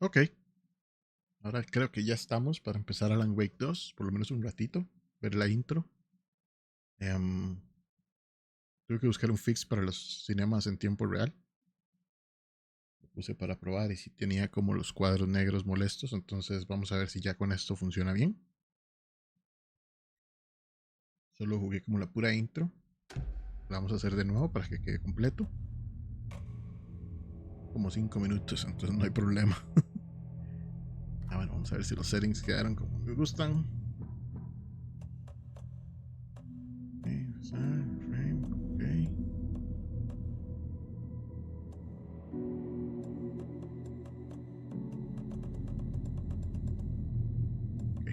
Ok, ahora creo que ya estamos para empezar Alan Wake 2, por lo menos un ratito, ver la intro. Tuve que buscar un fix para los cinemas en tiempo real. Lo puse para probar y si tenía como los cuadros negros molestos, entonces vamos a ver si ya con esto funciona bien. Solo jugué como la pura intro. La vamos a hacer de nuevo para que quede completo. Como 5 minutos, entonces no hay problema. Bueno, vamos a ver si los settings quedaron como me gustan. Frame, ok.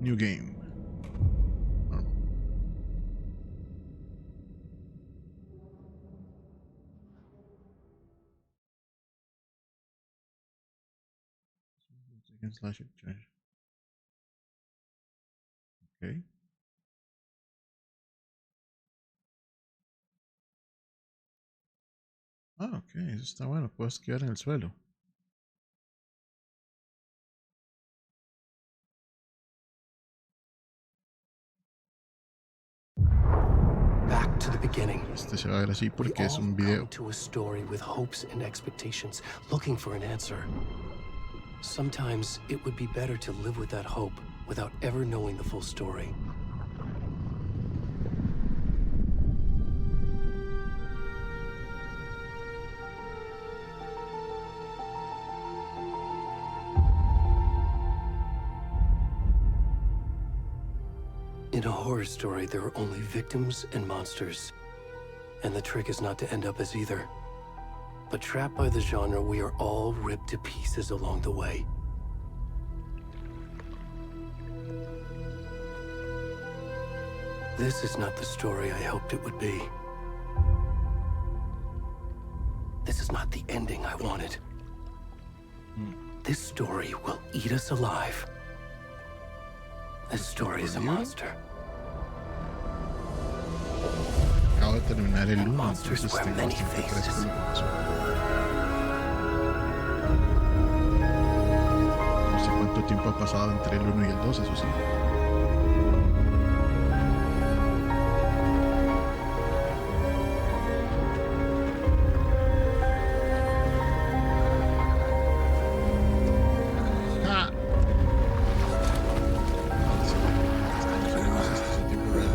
New game. Normal. Ok. Ok, eso está bueno. Puedes quedar en el suelo. Back to the beginning. Este se va a ver así We porque es all un come video. to a story with hopes and expectations, looking for an answer. Sometimes it would be better to live with that hope without ever knowing the full story. In a horror story, there are only victims and monsters. And the trick is not to end up as either. But trapped by the genre, we are all ripped to pieces along the way. This is not the story I hoped it would be. This is not the ending I wanted. This story will eat us alive. This story is a monster. Acabo de terminar el 1, Monsters entonces wear tengo many bastante faces. fresco lo que pasó. No sé cuánto tiempo ha pasado entre el 1 y el 2, eso sí. Ah. Estamos seguros, esto es en tiempo real.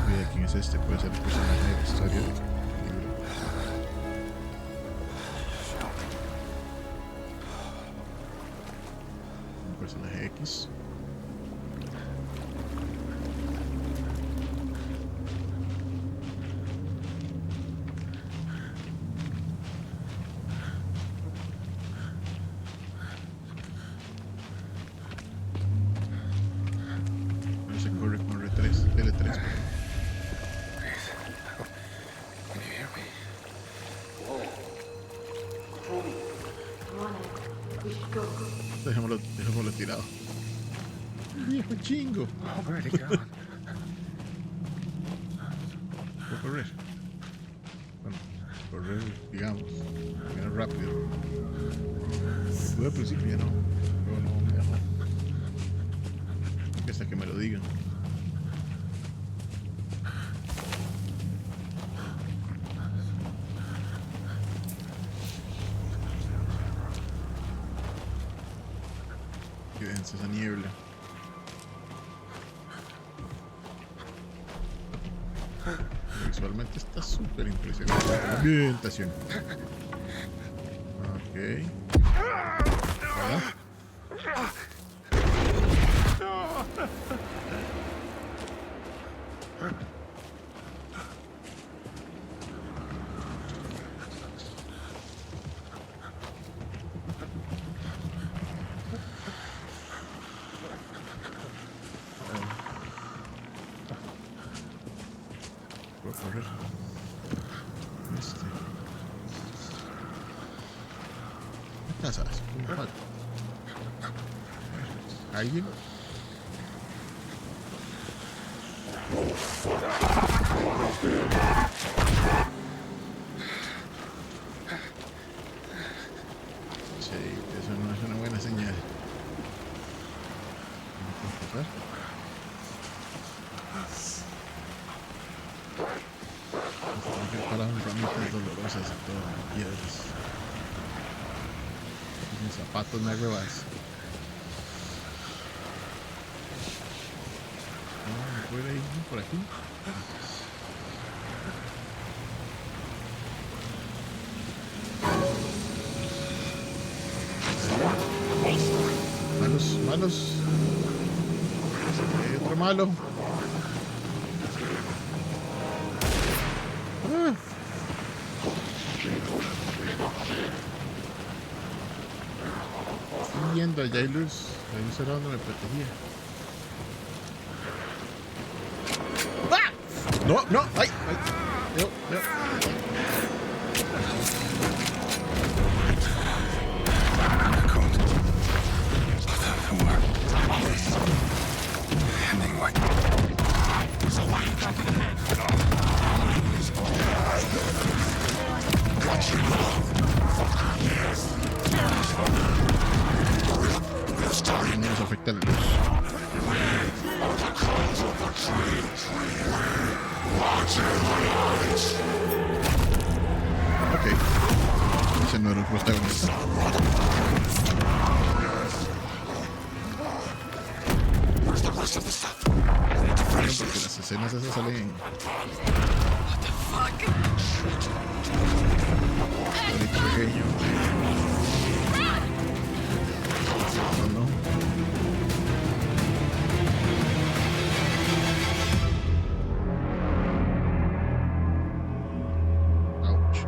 Cuida quién es este, puede ser el personaje de la historia del libro. Un personaje X. No se corre con R3, L3, perdón. Can you hear me? Dejémoslo tirado. Viejo chingo. Oh, where'd he go? Puedo correr. Bueno, correr, digamos. Era rápido. Lo pude al principio, ya no. Luego no me dejó. Hasta que me lo digan. Qué densa esa niebla. Visualmente está súper impresionante. La ambientación. Ok. ¿Verdad? Puedo correr. ¿Qué pasa? ¿Cómo falta? ¿Alguien? Sí, eso no es una buena señal. ¿No puedo pasar? Tengo que ir parado en ramitas dolorosas y todo, en piedras. Mis zapatos me huevas. No, me puedo ir por aquí. Malos, malos. Hay otro malo. Ah. Estoy viendo, allá hay luz. La luz era donde me protegía. ¡Ah! No, no, ay, ay. Yo. No nos afecta la luz. Ok. Ese no era el protagonista. Porque las escenas esas salen. Bonito pequeño. No, no. Ouch.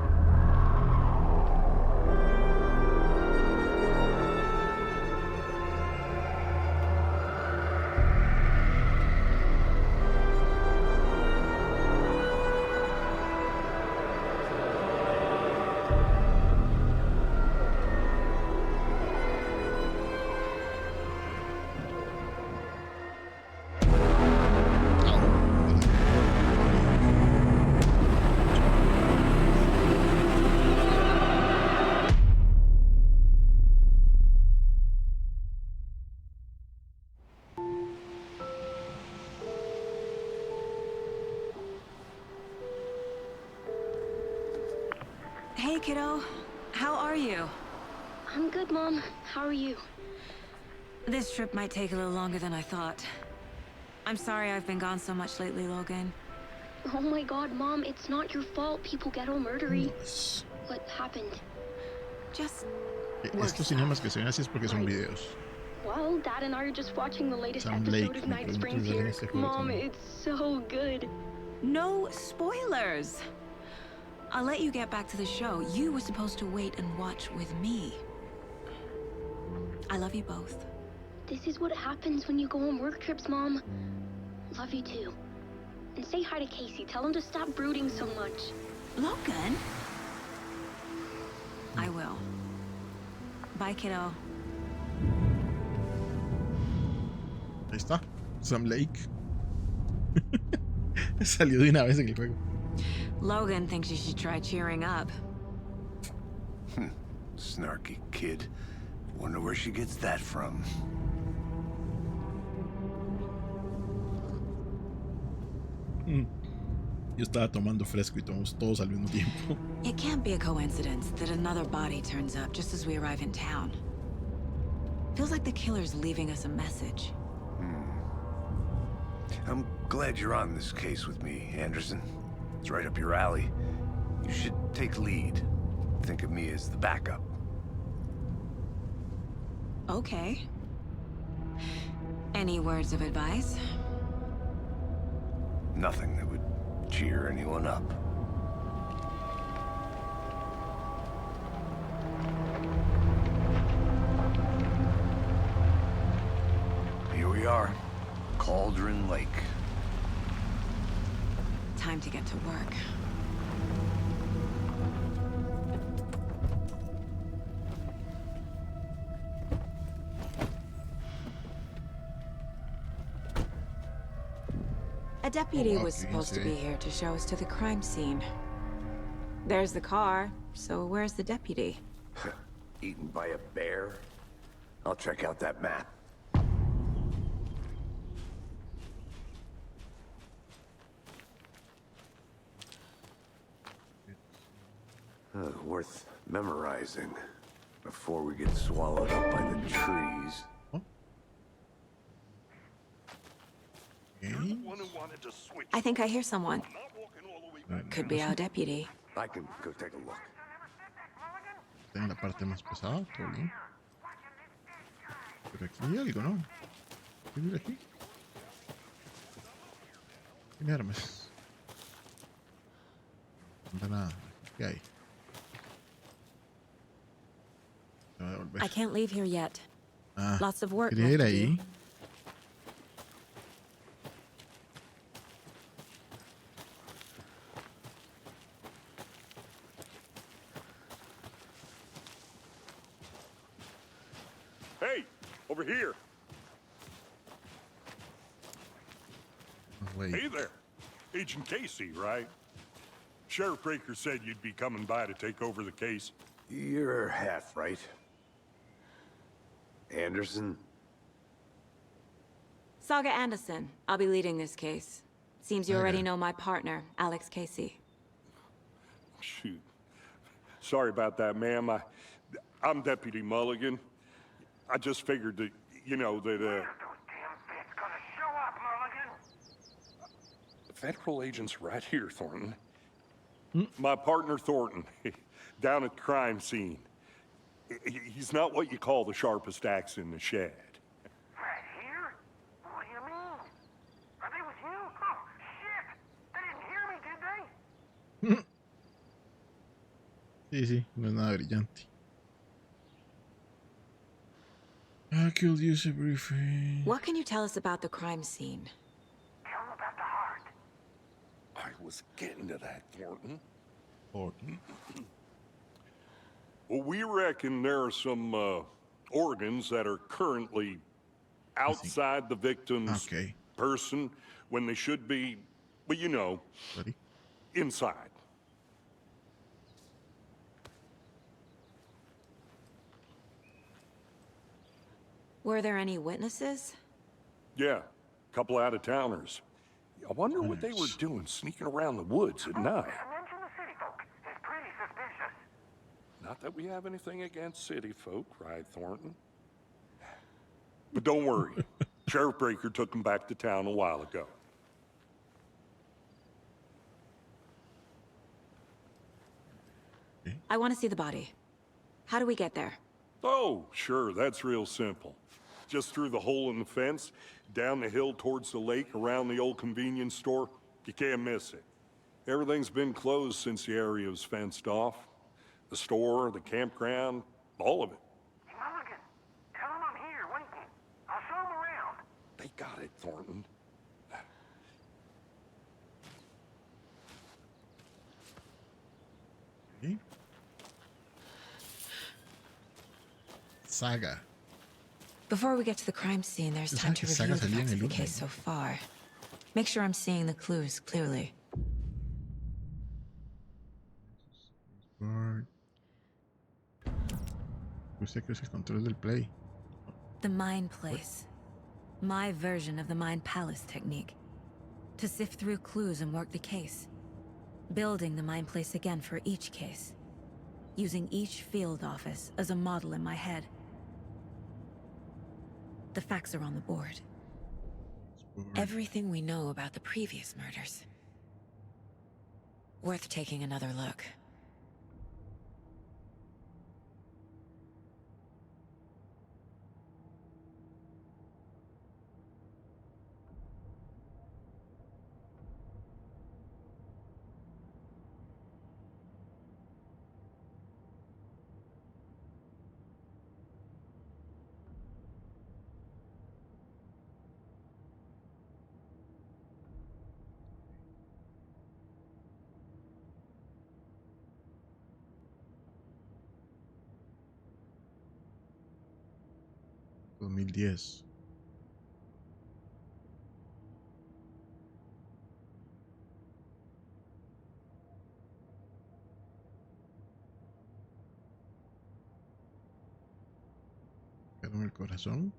Hey, kiddo. How are you? I'm good, Mom. How are you? This trip might take a little longer than I thought. I'm sorry I've been gone so much lately, Logan. Oh my god, Mom, it's not your fault people get all murdery. Nice. What happened? Just... Estos cinemas que se ven así es porque son videos. Well, Dad and I are just watching the latest Sam episode Lake, of Night me Springs pregunto, here. este juego Mom, también. it's so good. no spoilers! I'll let you get back to the show. You were supposed to wait and watch with me. I love you both. This is what happens when you go on work trips, Mom. Love you too. And say hi to Casey. Tell him to stop brooding so much. Logan? I will. Bye, kiddo. Ahí está. Sam Lake. Salió de una vez en el juego. Logan thinks you should try cheering up. Snarky kid. Wonder where she gets that from. Yo estaba tomando fresco y tomamos todos al mismo tiempo. It can't be a coincidence that another body turns up just as we arrive in town. Feels like the killer's leaving us a message. I'm glad you're on this case with me, Anderson. It's right up your alley. You should take lead. Think of me as the backup. Okay. Any words of advice? Nothing that would cheer anyone up. Here we are, Cauldron Lake. Time to get to work. A deputy wow, was qué bien supposed se to ve. be here to show us to the crime scene. There's the car, so where's the deputy? Eaten by a bear? I'll check out that map. Worth memorizing before we get swallowed up by the trees. Oh. Ok. I think I hear someone. Could be our deputy. I can go take a look. Está en la parte más pesada, todo bien. Pero aquí hay algo, ¿no? ¿Qué mira aquí? Tiene armas. No anda nada. ¿Qué hay? Se va a devolver. I can't leave here yet. Ah, Lots of work quería ir left to ahí. do. Hey, over here. Oh, wait. Hey there. Agent Casey, right? Sheriff Breaker said you'd be coming by to take over the case. You're half right. Anderson? Saga Anderson. I'll be leading this case. Seems you already Okay. know my partner, Alex Casey. Shoot. Sorry about that, ma'am. I'm Deputy Mulligan. I just figured that, you know, that, The federal agent's right here, Thornton. My partner, Thornton, down at the crime scene. He's not what you call the sharpest axe in the shed. Right here? What do you mean? Are they with you? Oh, shit! They didn't hear me, did they? Sí, sí, no es nada brillante. I could use a briefing. What can you tell us about the crime scene? Tell them about the heart. I was getting to that, Thornton. Orton. Well, we reckon there are some organs that are currently outside the victim's Okay. person when they should be, well, you know, Sorry. inside. Were there any witnesses? Yeah, a couple out-of-towners. I wonder what they were doing sneaking around the woods at night. Mention the city folk. It's pretty suspicious. Not that we have anything against city folk, right, Thornton? But don't worry. Sheriff Breaker took them back to town a while ago. I want to see the body. How do we get there? Oh, sure, that's real simple. Just through the hole in the fence, down the hill towards the lake, around the old convenience store. You can't miss it. Everything's been closed since the area was fenced off. The store, the campground, all of it. Mulligan, tell them I'm here waiting. I'll show them around. They got it, Thornton. Okay. Saga. Before we get to the crime scene, there's Tú time sabes to que review Saga the salía en facts of el the uno, case ¿no? so far. Make sure I'm seeing the clues clearly. Usted que es el control del play. The Mind Place. My version of the Mind Palace technique. To sift through clues and work the case. Building the Mind Place again for each case. Using each field office as a model in my head. The facts are on the board. Everything we know about the previous murders. Worth taking another look. $2010. en el corazón.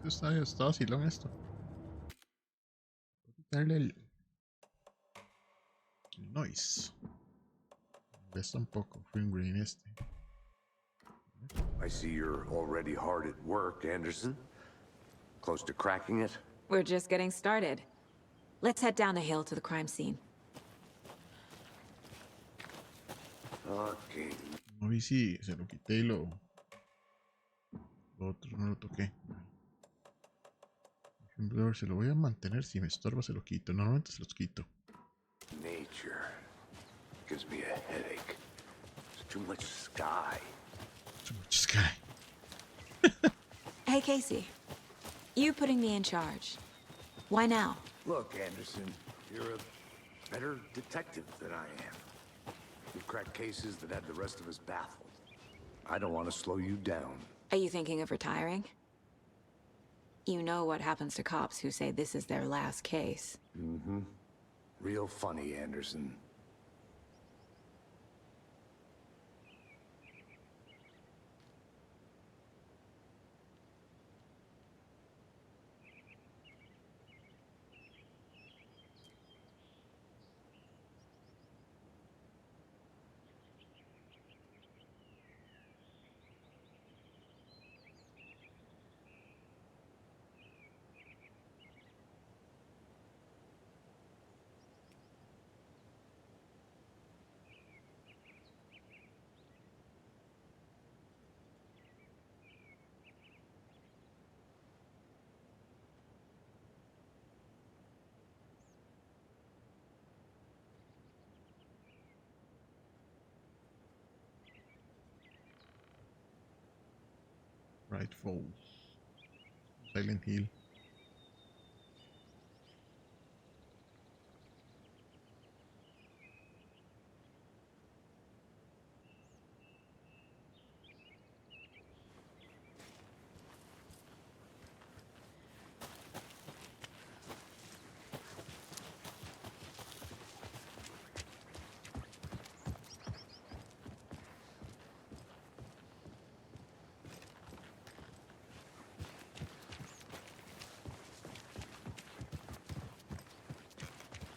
Está vacilón esto. Voy a quitarle el noise. Está un poco frame grain este. I see you're already hard at work, Anderson. Close to cracking it? We're just getting started. Let's head down the hill to the crime scene. Okay. No vi si se lo quité y lo otro no lo toqué. Se lo voy a mantener, si me estorba se lo quito. Normalmente se los quito. Nature gives me a headache. There's too much sky. Too much sky. Hey, Casey. You putting me in charge. Why now? Look, Anderson, you're a better detective than I am. You've cracked cases that had the rest of us baffled. I don't want to slow you down. Are you thinking of retiring? You know what happens to cops who say this is their last case. Mm-hmm. Real funny, Anderson. Right Fall. Silent Hill.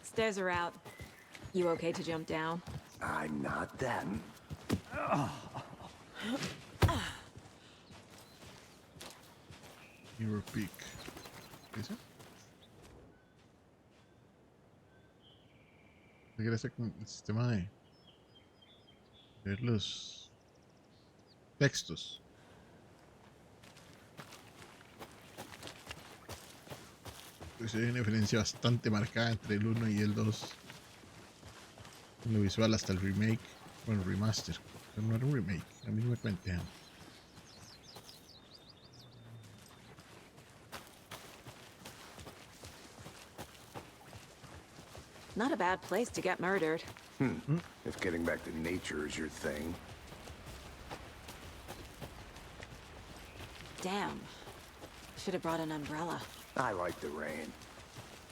Stairs are out. You okay to jump down? I'm not them. Mirror Peak. ¿Qué es eso? Regresa con el sistema de ver los textos. Pues hay una diferencia bastante marcada entre el 1 y el 2. En lo visual hasta el remake. Bueno, remaster. Pero no era un remake. A mí no me cuentan. Not a bad place to get murdered. If getting back to nature is your thing. Damn. Should have brought an umbrella. I like the rain.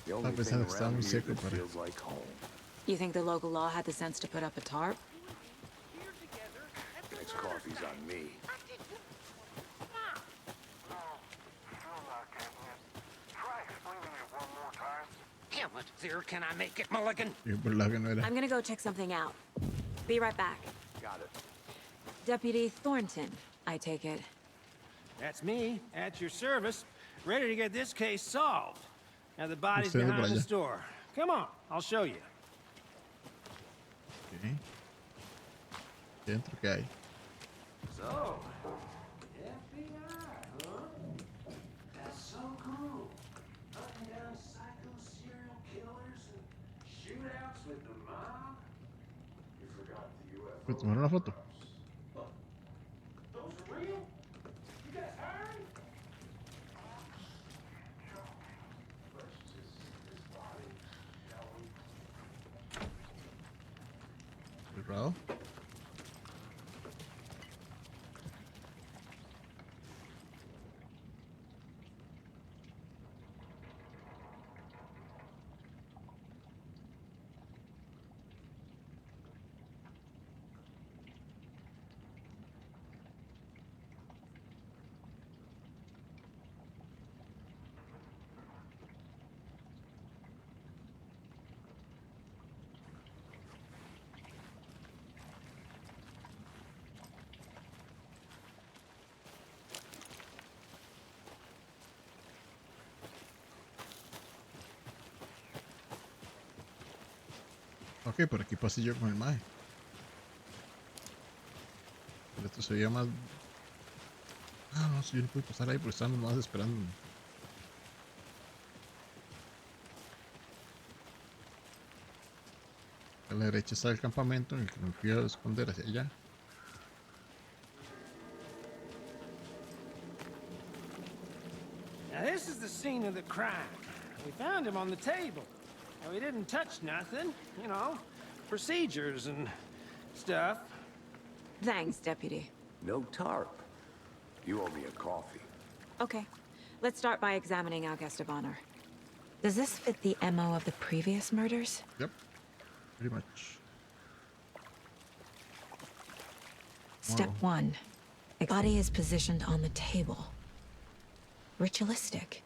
The only thing pensando que estaba around muy here seco that para- feels like home. You think the local law had the sense to put up a tarp? Next coffee's on me. Still not getting it. Try explaining it one more time. How much clearer can I make it, Mulligan? Y por lado que no era. I'm gonna go check something out. Be right back. Got it. Deputy Thornton, I take it. That's me, at your service, ready to get this case solved. Now the body's Usted anda por behind the allá. store. Come on, I'll show you. Ok. Dentro que hay. So, FBI, huh? That's so cool. Hunting down psycho serial killers and shootouts with the mob. You forgot the UFO. Pues tomaron una foto. Those are real? You guys hiring? Let's just see this body, shall we? Cerrado. Ok, por aquí pasé yo con el mae. Pero esto se veía más... Ah, no, si yo no puedo pasar ahí porque están más esperando. A la derecha está el campamento en el que me fui a esconder hacia allá. Now, this is the scene of the crime. We found him on the table. And we didn't touch nothing, you know, procedures and stuff. Thanks, Deputy. No tarp. You owe me a coffee. Okay, let's start by examining our guest of honor. Does this fit the MO of the previous murders? Yep, pretty much. Step 1. The body is positioned on the table. Ritualistic.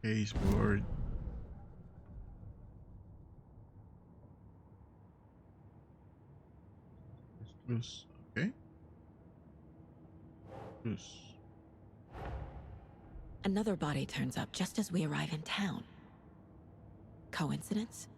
Baseboard. Loose. Okay. Loose. Another body turns up just as we arrive in town. Coincidence?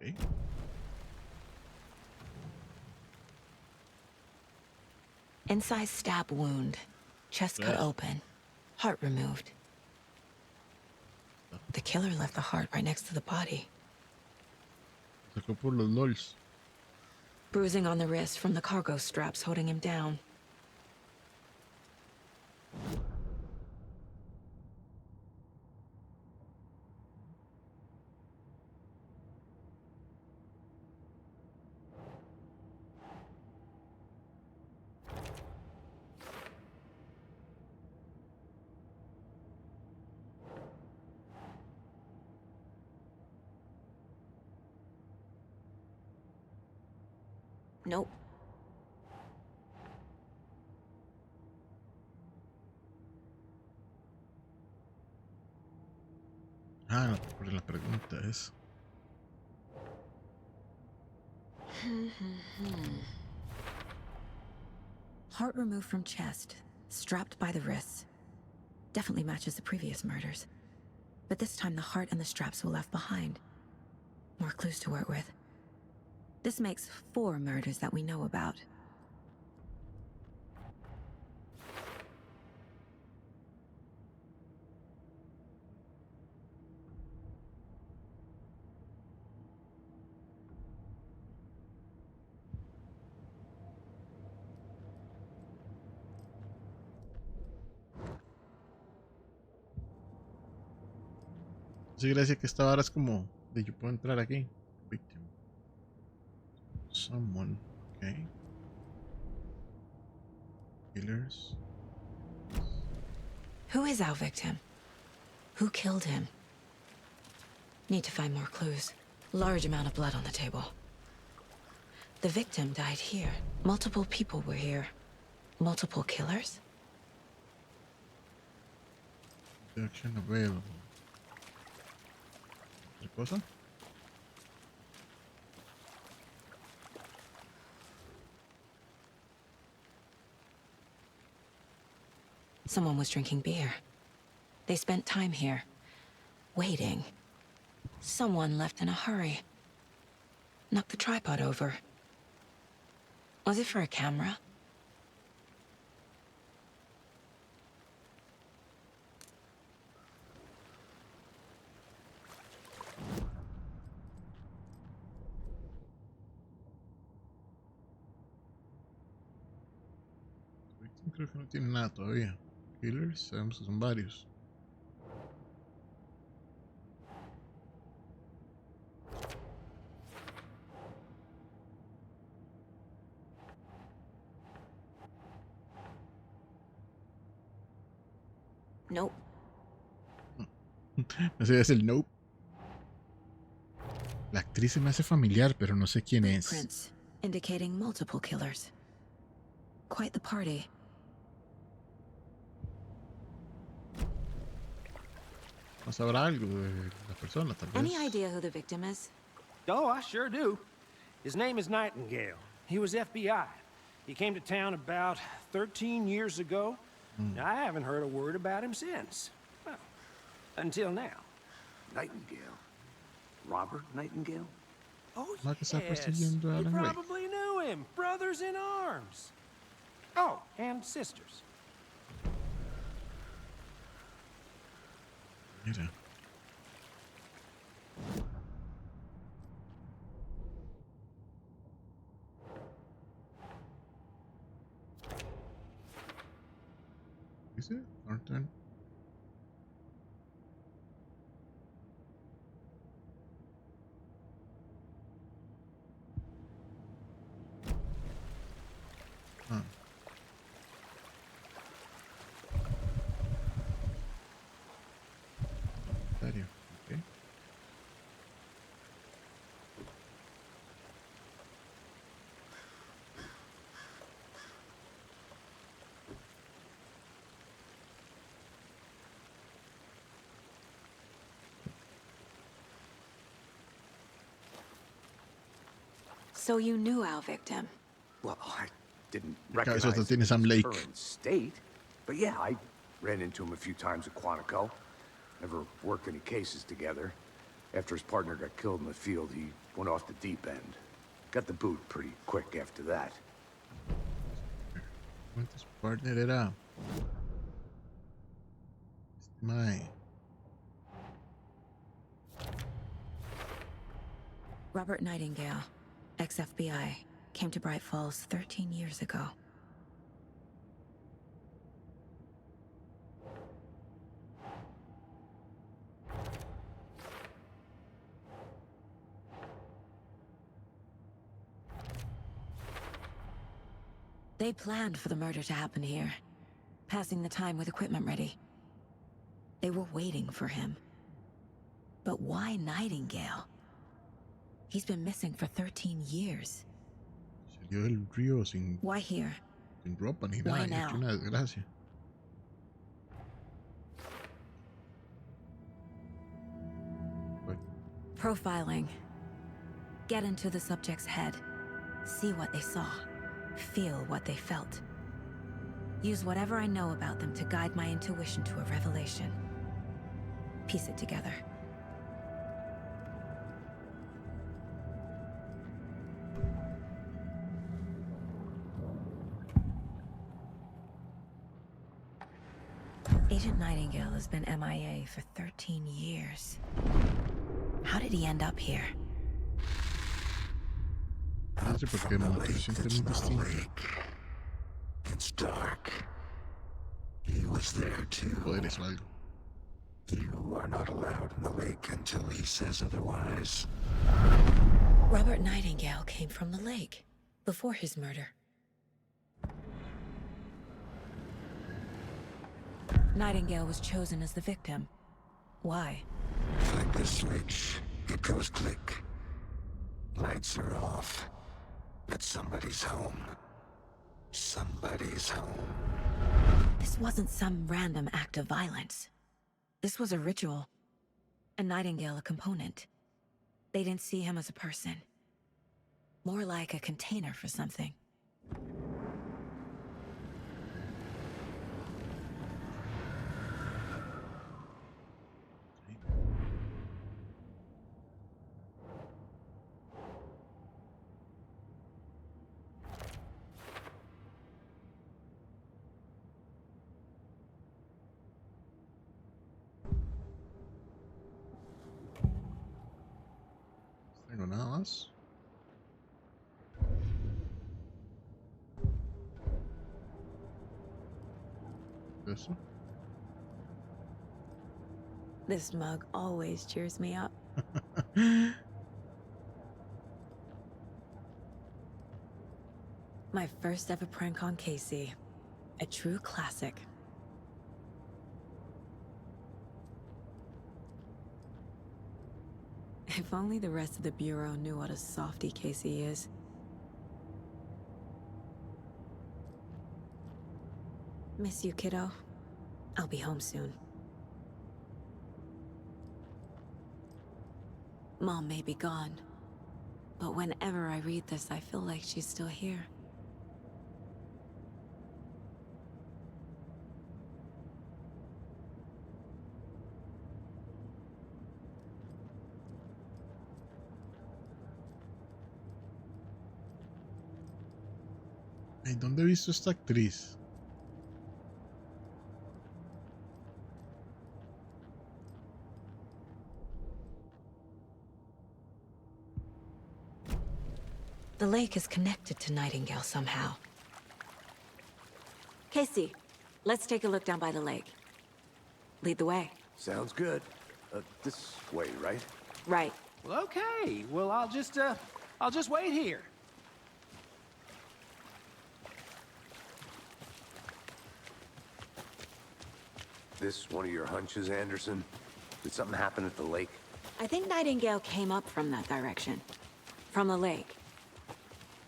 Okay. Incised stab wound. Chest cut Ugh. open. Heart removed. The killer left the heart right next to the body. Sacó por los LOLs. Bruising on the wrist from the cargo straps holding him down. Nope. Ah, no, por la pregunta es. Heart removed from chest, strapped by the wrists. Definitely matches the previous murders. But this time the heart and the straps were left behind. More clues to work with. This makes 4 murders that we know about. Sí, gracias que esta vara es como de yo puedo entrar aquí. Victim. Someone. Okay. Killers. Who is our victim? Who killed him? Need to find more clues. Large amount of blood on the table. The victim died here. Multiple people were here. Multiple killers? Action available. ¿Otra cosa? Someone was drinking beer. They spent time here. Waiting. Someone left in a hurry. Knocked the tripod over. Was it for a camera? Victim creo que no tiene nada todavía. Killers, sabemos que son varios. Nope. Ese es el Nope. La actriz se me hace familiar, pero no sé quién es. Prints indicating multiple killers. Quite the party. ¿No sabrá algo de la persona, tal vez? Any idea who the victim is? Oh, I sure do. His name is Nightingale. He was FBI. He came to town about 13 years ago. I haven't heard a word about him since. Well, until now. Nightingale? Robert Nightingale? Oh, No, que está yes. persiguiendo a You Alan Wake. probably knew him. Brothers in arms. Oh, and sisters. Mira. ¿Dice? Norton. Ah. Serio, ok. So you knew our victim. Well, I didn't Cabezota recognize tiene his Sam Lake. current state. But yeah, I ran into him a few times at Quantico. Never worked any cases together. After his partner got killed in the field, he went off the deep end. Got the boot pretty quick after that. ¿Cuántos partner era? Mae. Robert Nightingale, ex-FBI, came to Bright Falls 13 years ago. They planned for the murder to happen here, passing the time with equipment ready. They were waiting for him. But why Nightingale? He's been missing for 13 years. Salió del río sin Why here? ropa ni Why nada. Y aquí now? una desgracia. Bueno, Profiling. Get into the subject's head. See what they saw. Feel what they felt. Use whatever I know about them to guide my intuition to a revelation. Piece it together. Agent Nightingale has been MIA for 13 years. How did he end up here? no sé por qué me siente muy distinto. It's dark. He was there too. Poderes o algo. You are not allowed in the lake until he says otherwise. Robert Nightingale came from the lake before his murder. Nightingale was chosen as the victim. Why? Flick the switch. It goes click. Lights are off. But somebody's home. Somebody's home. This wasn't some random act of violence. This was a ritual. And Nightingale a component. They didn't see him as a person. More like a container for something. Tengo nada más. Eso. This mug always cheers me up. My first ever prank on Casey. A true classic. If only the rest of the Bureau knew what a softy Casey is. Miss you, kiddo. I'll be home soon. Mom may be gone, but whenever I read this, I feel like she's still here. Ay, ¿dónde he visto esta actriz? The lake is connected to Nightingale somehow. Casey, let's take a look down by the lake. Lead the way. Sounds good. This way, right? Right. Well, okay. Well, I'll just wait here. This one of your hunches, Anderson? Did something happen at the lake? I think Nightingale came up from that direction. From the lake.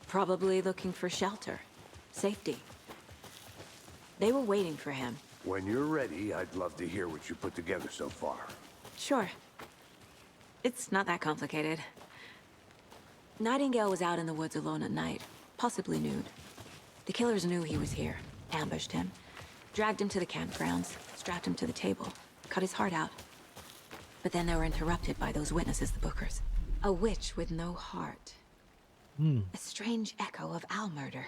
Probably looking for shelter. Safety. They were waiting for him. When you're ready, I'd love to hear what you put together so far. Sure. It's not that complicated. Nightingale was out in the woods alone at night, possibly nude. The killers knew he was here, ambushed him, dragged him to the campgrounds, strapped him to the table, cut his heart out. But then they were interrupted by those witnesses, the Bookers. A witch with no heart. A strange echo of owl murder.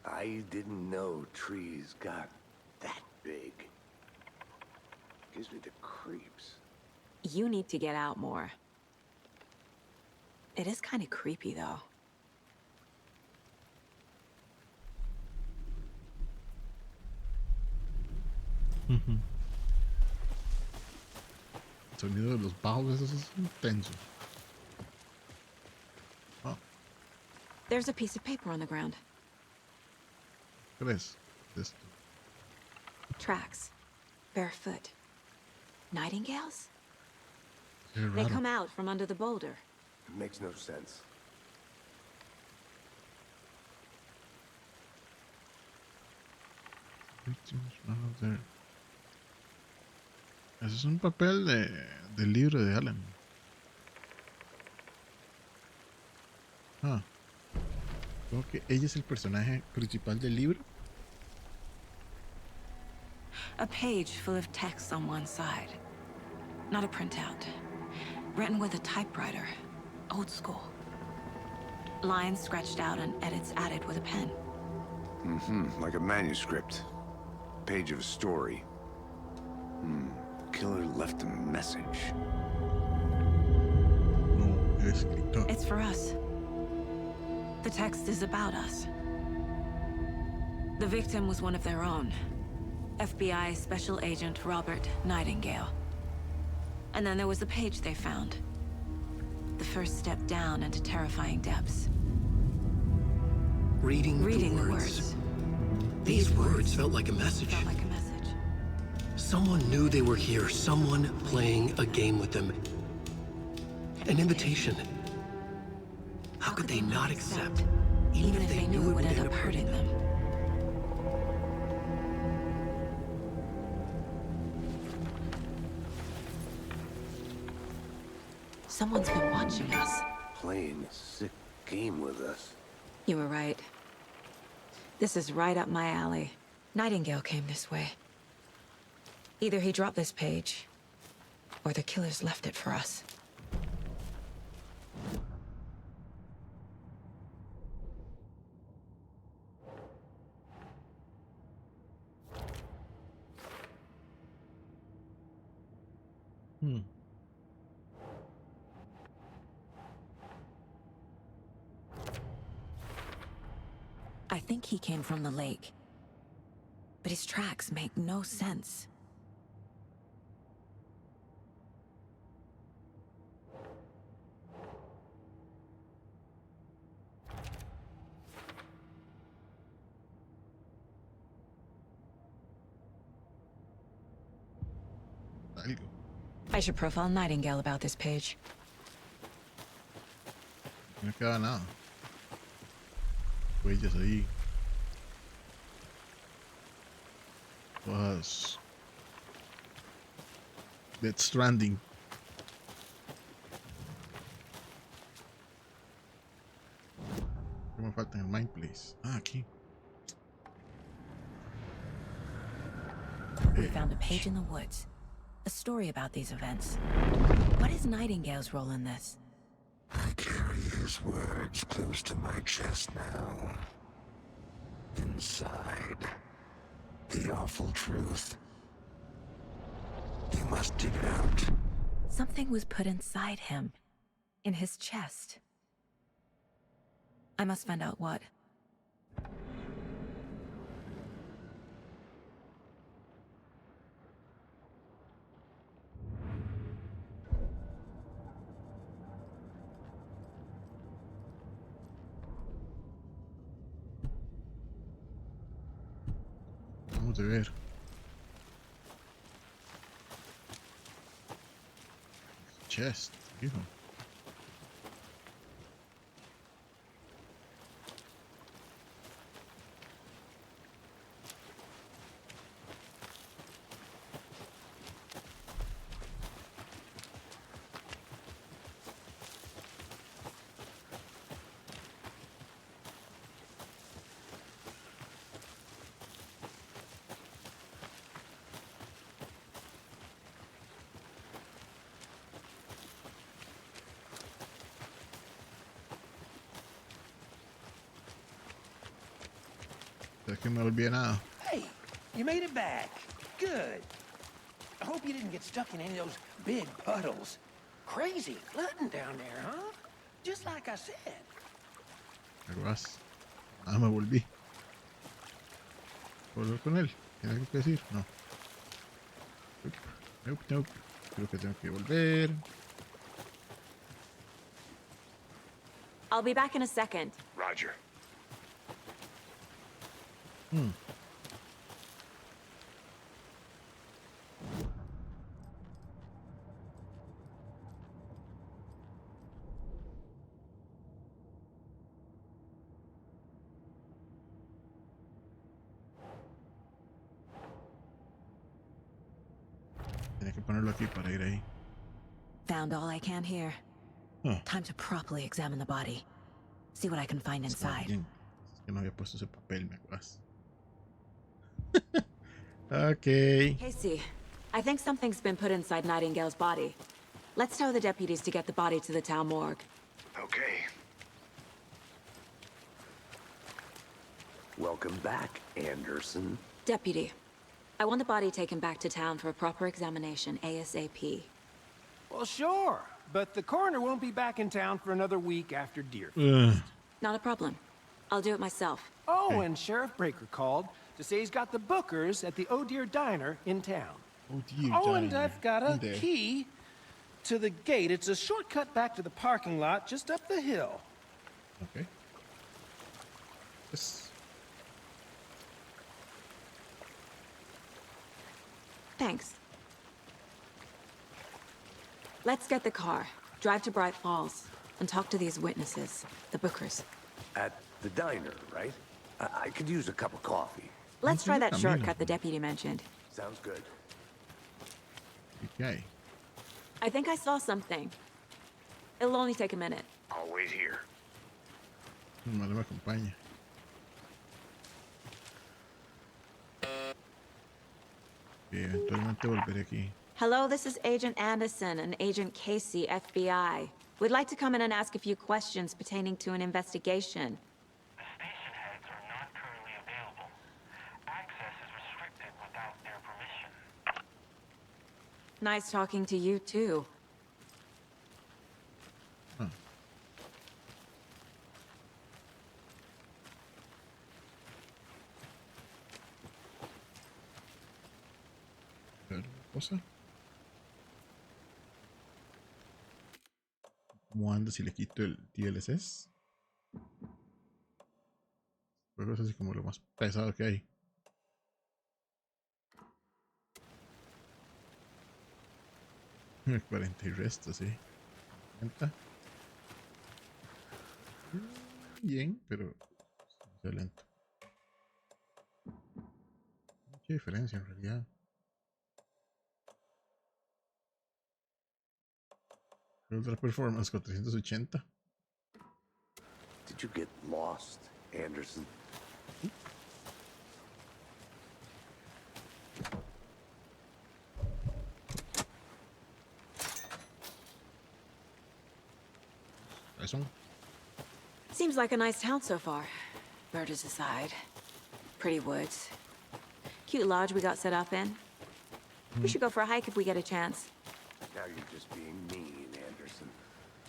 I didn't know trees got that big. Gives me the creeps. You need to get out more. It is kind of creepy, though. El sonido de los bajos, eso es intenso. Oh, There's a piece of paper on the ground. ¿qué es esto? Tracks. Barefoot. Nightingales? Qué They raro. come out from under the boulder. Makes no sense. Ese es un papel del libro de Alan. Ah. Creo que ella es el personaje principal del libro. A page full of text on one side. Not a printout. Written with a typewriter. Old school. Lines scratched out and edits added with a pen. Like a manuscript. Page of a story. Killer left a message. No, el escritor. It's for us. The text is about us. The victim was one of their own. FBI Special Agent Robert Nightingale. And then there was the page they found. The first step down into terrifying depths. Reading the the words. These words felt like a message. Felt like a message. Someone knew they were here, someone playing a game with them. An invitation. How could they not accept, Even if they knew it would end up hurting them. Someone's been watching us. Playing a sick game with us. You were right. This is right up my alley. Nightingale came this way. Either he dropped this page, or the killers left it for us. I think he came from the lake. But his tracks make no sense. Algo. I should profile Nightingale about this page. No queda nada. Huellas ahí. Todas. Dead Stranding. ¿Qué me falta en el Mind Place? Ah, aquí. We found a page in the woods. A story about these events. What is Nightingale's role in this? I carry his words close to my chest now. Inside, the awful truth. You must dig it out. Something was put inside him. In his chest. I must find out what. Vamos a ver. Chest, hijo. Es que me olvidé nada. Hey, you made it back. Good. I hope you didn't get stuck in any of those big puddles. Crazy flooding down there, huh? Just like I said. Aguas. Ah, me volví. ¿Puedo hablar con él? ¿Tiene algo que decir? No. Nope, nope. Creo que tengo que volver. I'll be back in a second. Roger. Tenía que ponerlo aquí para ir ahí. Found all I can here. Huh. Time to properly examine the body. See what I can find Está inside. bien. Es que no había puesto ese papel, me acuerdas. Okay. Casey, I think something's been put inside Nightingale's body. Let's tell the deputies to get the body to the town morgue. Okay. Welcome back, Anderson. Deputy, I want the body taken back to town for a proper examination ASAP. Well, sure. But the coroner won't be back in town for another week after Deer. Not a problem. I'll do it myself. Oh, and Sheriff Breaker called to say he's got the Bookers at the Oh Dear Diner in town. Oh dear. Oh, and Diner. I've got In a there. key to the gate. It's a shortcut back to the parking lot just up the hill. Okay. Yes. Thanks. Let's get the car, drive to Bright Falls, and talk to these witnesses, the Bookers. At the diner, right? I could use a cup of coffee. Let's try that Camino. shortcut the deputy mentioned. Sounds good. Okay. I think I saw something. It'll only take a minute. I'll wait here. No me acompaña. Y eventualmente volveré aquí. Hello, this is Agent Anderson and Agent Casey, FBI. We'd like to come in and ask a few questions pertaining to an investigation. The station heads are not currently available. Access is restricted without their permission. Nice talking to you, too. Ah. A ver, cosa. ¿Cómo anda si le quito el DLSS? Juego es así como lo más pesado que hay. 40 y resto, sí. 50. Bien, pero demasiado lento. Mucha diferencia en realidad. Ultra Performance 480. Did you get lost, Anderson? Eso. Seems like a nice town so far. Murders aside. Pretty woods. Cute lodge we got set up in. We should go for a hike if we get a chance. Now you're just being mean, Anderson.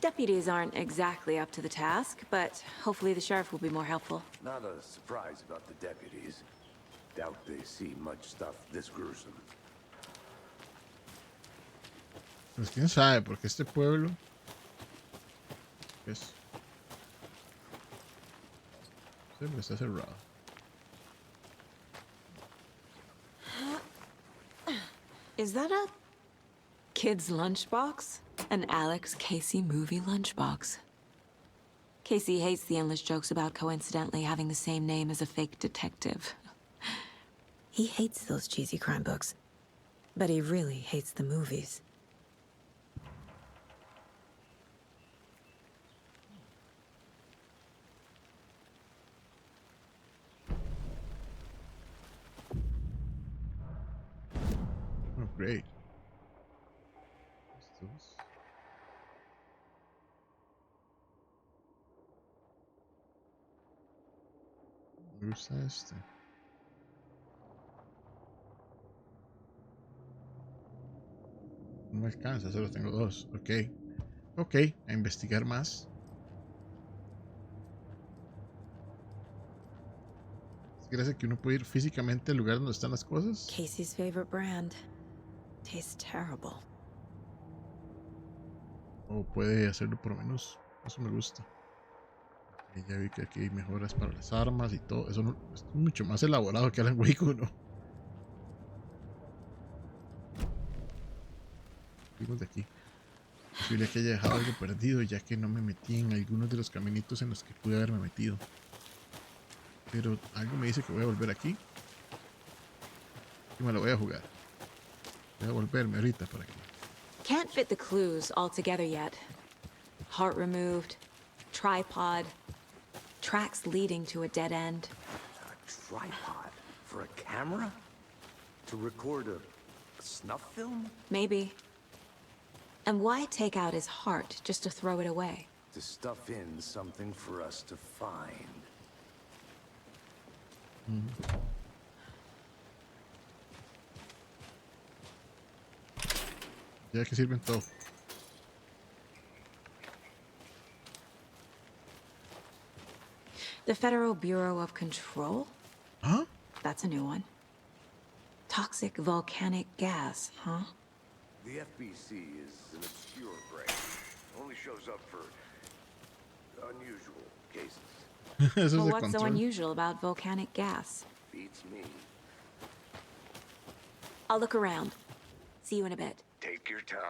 Deputies aren't exactly up to the task, but hopefully the sheriff will be more helpful. Not a surprise about the deputies. Doubt they see much stuff this gruesome. Pues quién sabe, porque este pueblo pues siempre está cerrado. Is that a kid's lunchbox? An Alex Casey movie lunchbox. Casey hates the endless jokes about coincidentally having the same name as a fake detective. He hates those cheesy crime books, but he really hates the movies. Oh, great. Estos. Me gusta este. No me alcanza, solo tengo 2. Ok. Ok, a investigar más. ¿Crees que uno puede ir físicamente al lugar donde están las cosas? Casey's favorite brand. Tastes terrible. O puede hacerlo por menús. Eso me gusta. Y ya vi que aquí hay mejoras para las armas y todo. Eso no, es mucho más elaborado que Alan Wake 1. Vimos de aquí. Posible que haya dejado algo perdido, ya que no me metí en algunos de los caminitos en los que pude haberme metido. Pero algo me dice que voy a volver aquí. Y me lo voy a jugar. Voy a volverme ahorita por aquí. Can't fit the clues all together yet. Heart removed, tripod, tracks leading to a dead end. A tripod for a camera? To record a snuff film? Maybe. And why take out his heart just to throw it away? To stuff in something for us to find. Ya que sirven todo. The Federal Bureau of Control? ¿Ah? That's a new one. Toxic volcanic gas, huh? The FBC is an obscure branch. Only shows up for unusual cases. Eso es Well, de what's so control. unusual about volcanic gas? Beats me. I'll look around. See you in a bit. Take your time.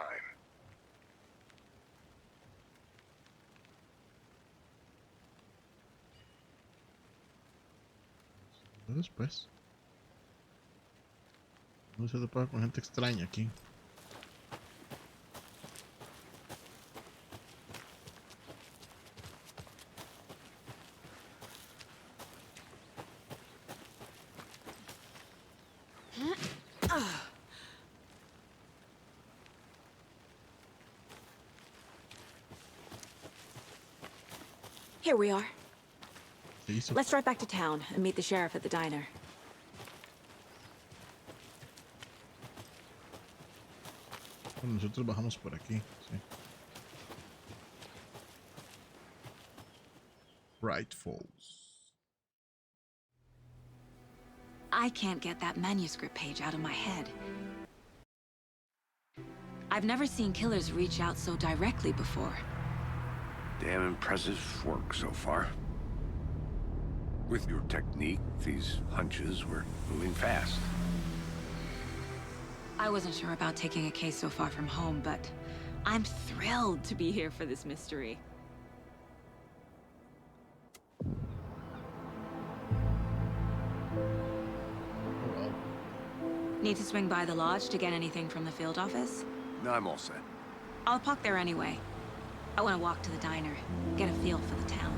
Después. No se topa con gente extraña aquí. Here we are. ¿Qué hizo? Let's drive back to town and meet the sheriff at the diner. Bueno, nosotros bajamos por aquí. Sí. Bright Falls. I can't get that manuscript page out of my head. I've never seen killers reach out so directly before. Damn impressive work so far. With your technique, these hunches were moving fast. I wasn't sure about taking a case so far from home, but I'm thrilled to be here for this mystery. Need to swing by the lodge to get anything from the field office? No, I'm all set. I'll park there anyway. I want to walk to the diner, get a feel for the town.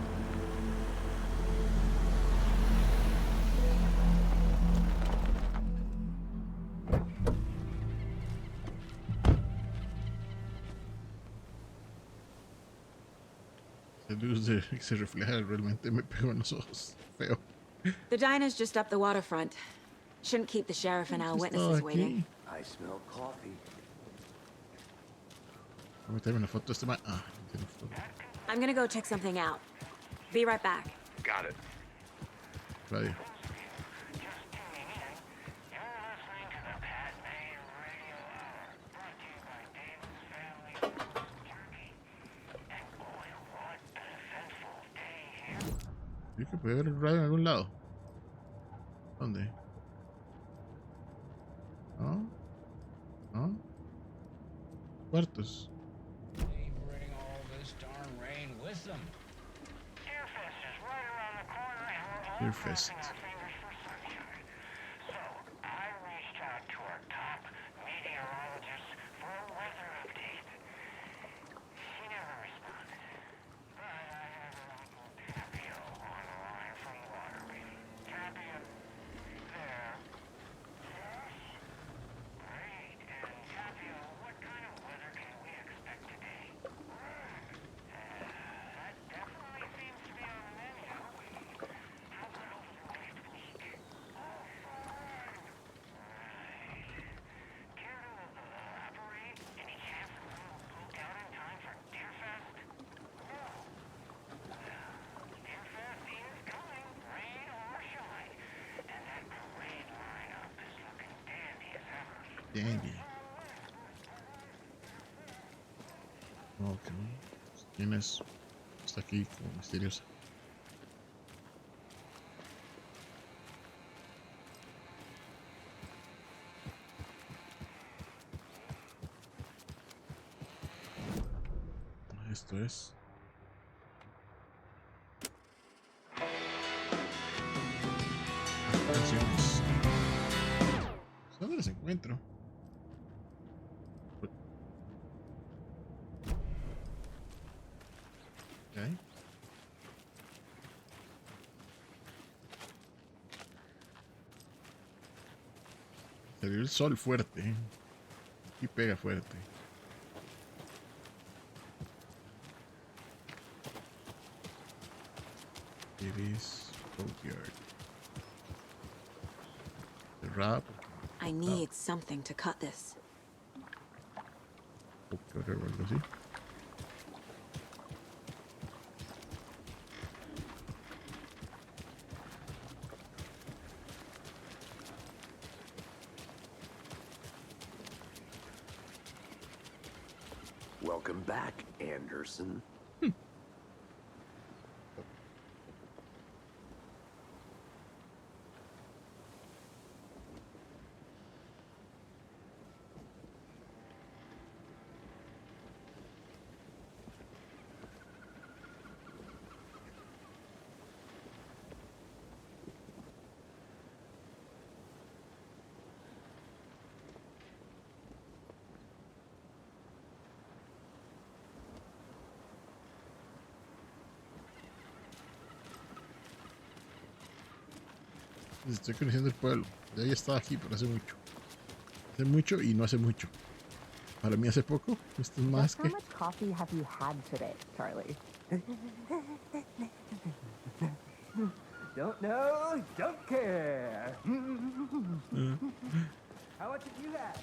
La luz que se refleja realmente me pegó en los ojos. Feo. The diner's just up the waterfront. Shouldn't keep the sheriff and our witnesses waiting. I smell coffee. Voy a meterme una foto de este man. Ah, no tiene foto. I'm gonna go check something out. Be right back. Got it. Radio. Yo que puede ver el radio en algún lado. ¿Dónde? ¿No? ¿No? Cuartos. They bring all this darn rain with them. Deerfest is right around the corner, and we're all Deerfest. crossing our fingers for sunshine. So I reached out to our top meteorologist for a weather update. She never responded. But I have Uncle Tapio on the line from the water reading. Tapio, there. Yes? Great. And Tapio, what kind of weather can we expect today? That definitely seems to be on the menu. How about next week? Oh, fine. Right. Care to elaborate? Any chance that we will book out in time for Deerfest? No. Deerfest is coming, rain or shine. And that parade lineup is looking dandy as ever. Dandy. Ok. ¿Quién es? Está aquí como misteriosa. Esto es. Canciones. ¿Dónde las encuentro? Okay. Salió el sol fuerte. Y pega fuerte. It is courtyard. The rap. I need something to cut this. Courtyard o algo así. Welcome back, Anderson. Estoy conociendo el pueblo. Ya había estado aquí, pero hace mucho. Hace mucho y no hace mucho. Para mí hace poco. Esto es más que... How much coffee have you had today, Charlie? Don't know, don't care. How much have you had?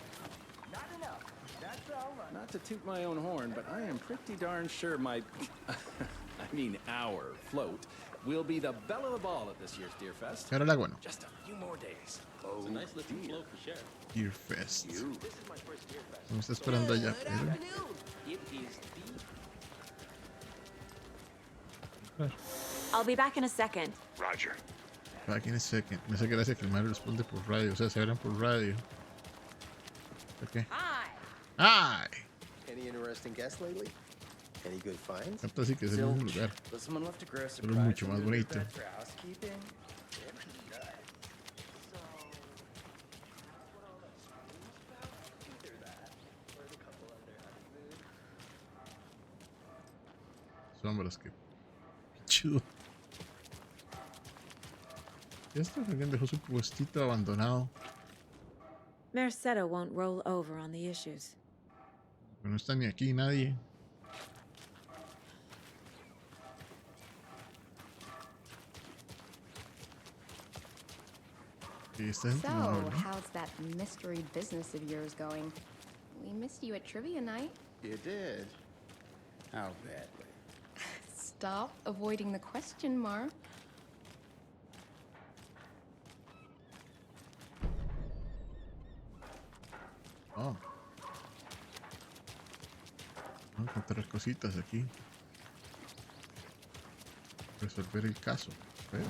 Not enough. That's all right. Not to toot my own horn, but I am pretty darn sure my... I mean our float will be the belle of the ball at this year's Deerfest. Pero el agua no. Just a few more days. Oh, It's a nice looking float for sheriff. Deerfest. you. This is my first Deerfest. Me está esperando allá, pero... It is the... I'll be back in a second. Roger. Back in a second. Me hace gracia que el Mario responde por radio. O sea, se hablan por radio. Okay. Hi. ¡Ay! Any interesting guests lately? Any good finds? Tanto así que es el mismo lugar. But someone left a gross Solo es surprise mucho más under their bonito. bed for housekeeping. Sombras, que chido. Ya está, alguien dejó su puestito abandonado. Mercado won't roll over on the issues. Pero no está ni aquí nadie. Y está en tu mano, So, ¿no? how's that mystery business of yours going? We missed you at trivia night. You did? How badly? Stop avoiding the question, Mar. Oh. Vamos a encontrar cositas aquí. Resolver el caso. Pero...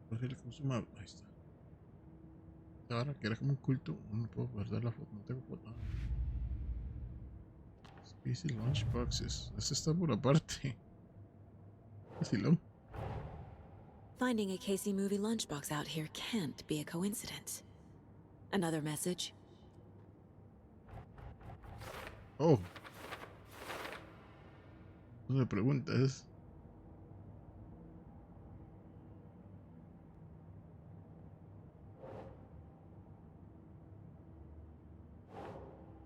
¿Cuál es el consumable? Ahí está. Ahora que era como un culto, no puedo guardar la foto, no tengo foto. Species Lunchboxes. Este está por aparte. Así lo. Finding a Casey movie lunchbox out here can't be a coincidence. Another message? Oh. Una pregunta es...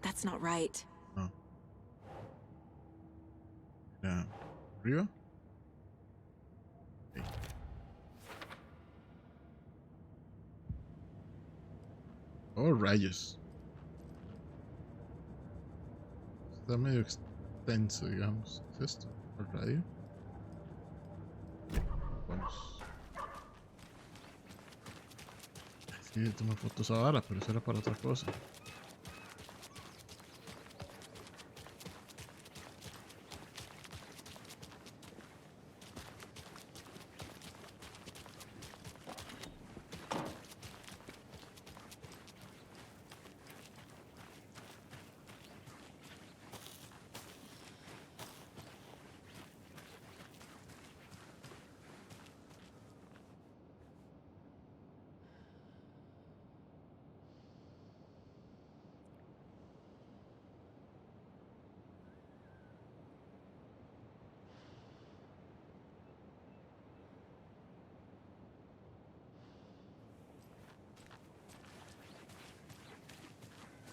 That's not right. No. Mira, arriba. Ahí. Oh, rayos. Está medio extenso, digamos. ¿Es esto? ¿El radio? Vamos. Sí, le tomé fotos ahora, pero eso era para otra cosa.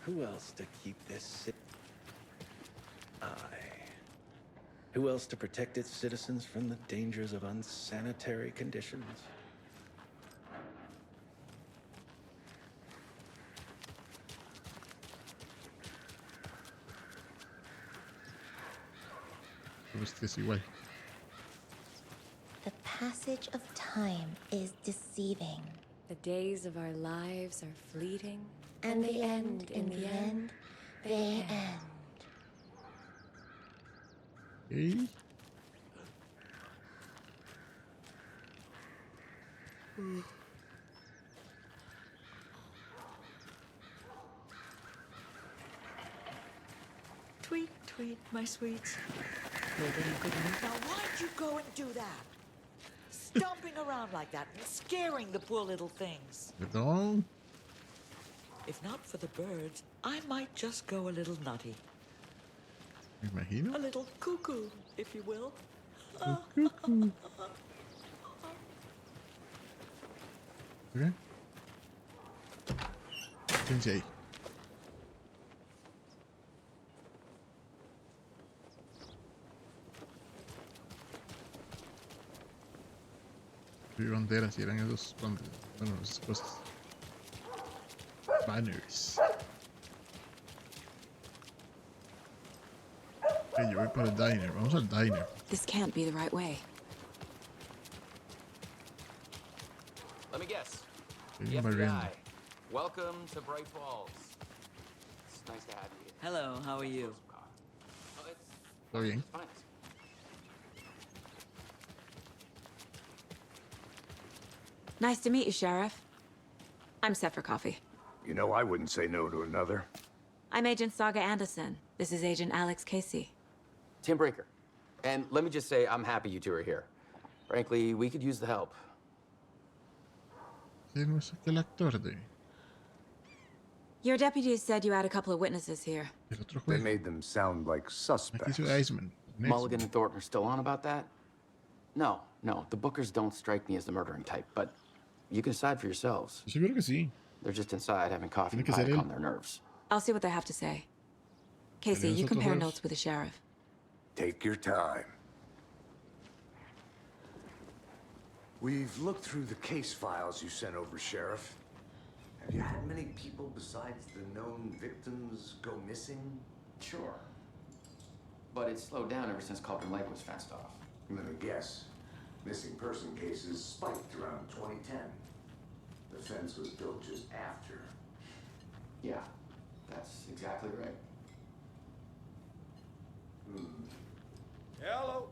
Who else to keep this Who else to protect its citizens from the dangers of unsanitary conditions? Este es igual. The passage of time is deceiving. The days of our lives are fleeting. And they end in the end. They end. Hey. Tweet, tweet, my sweets. Good news. Now, why'd you go and do that? Stomping around like that and scaring the poor little things. Perdón. If not for the birds, I might just go a little nutty. Me imagino. A little cuckoo, if you will. Ok. Quédense ahí. Vi banderas y eran esos banderas. Bueno, esas cosas. Banners. Ok, yo voy para el diner. Vamos al diner. This can't be the right way. Let me guess. Estoy The barriendo. FBI. Welcome to Bright Falls. It's nice to have you here. Hello, how are you? Oh, it's Está bien. fine. Nice to meet you, Sheriff. I'm set for coffee. You know, I wouldn't say no to another. I'm Agent Saga Anderson. This is Agent Alex Casey. Tim Breaker. And let me just say, I'm happy you two are here. Frankly, we could use the help. ¿Quién no es aquel actor de Your deputies said you had a couple of witnesses here. el otro They juego? made them sound like Aquí suspects. hizo Iceman. Mulligan and Thornton are still on about that? No, the Bookers don't strike me as the murdering type, but you can decide for yourselves. Seguro que sí. They're just inside having coffee Tiene and que pie ser to él. calm their nerves. I'll see what they have to say. Casey, ¿Tenemos you otros compare juegos? notes with the sheriff. Take your time. We've looked through the case files you sent over, Sheriff. Have you had many people besides the known victims go missing? Sure. But it's slowed down ever since Cauldron Lake was fenced off. Let me guess. Missing person cases spiked around 2010. The fence was built just after. Yeah, that's exactly right. Hello.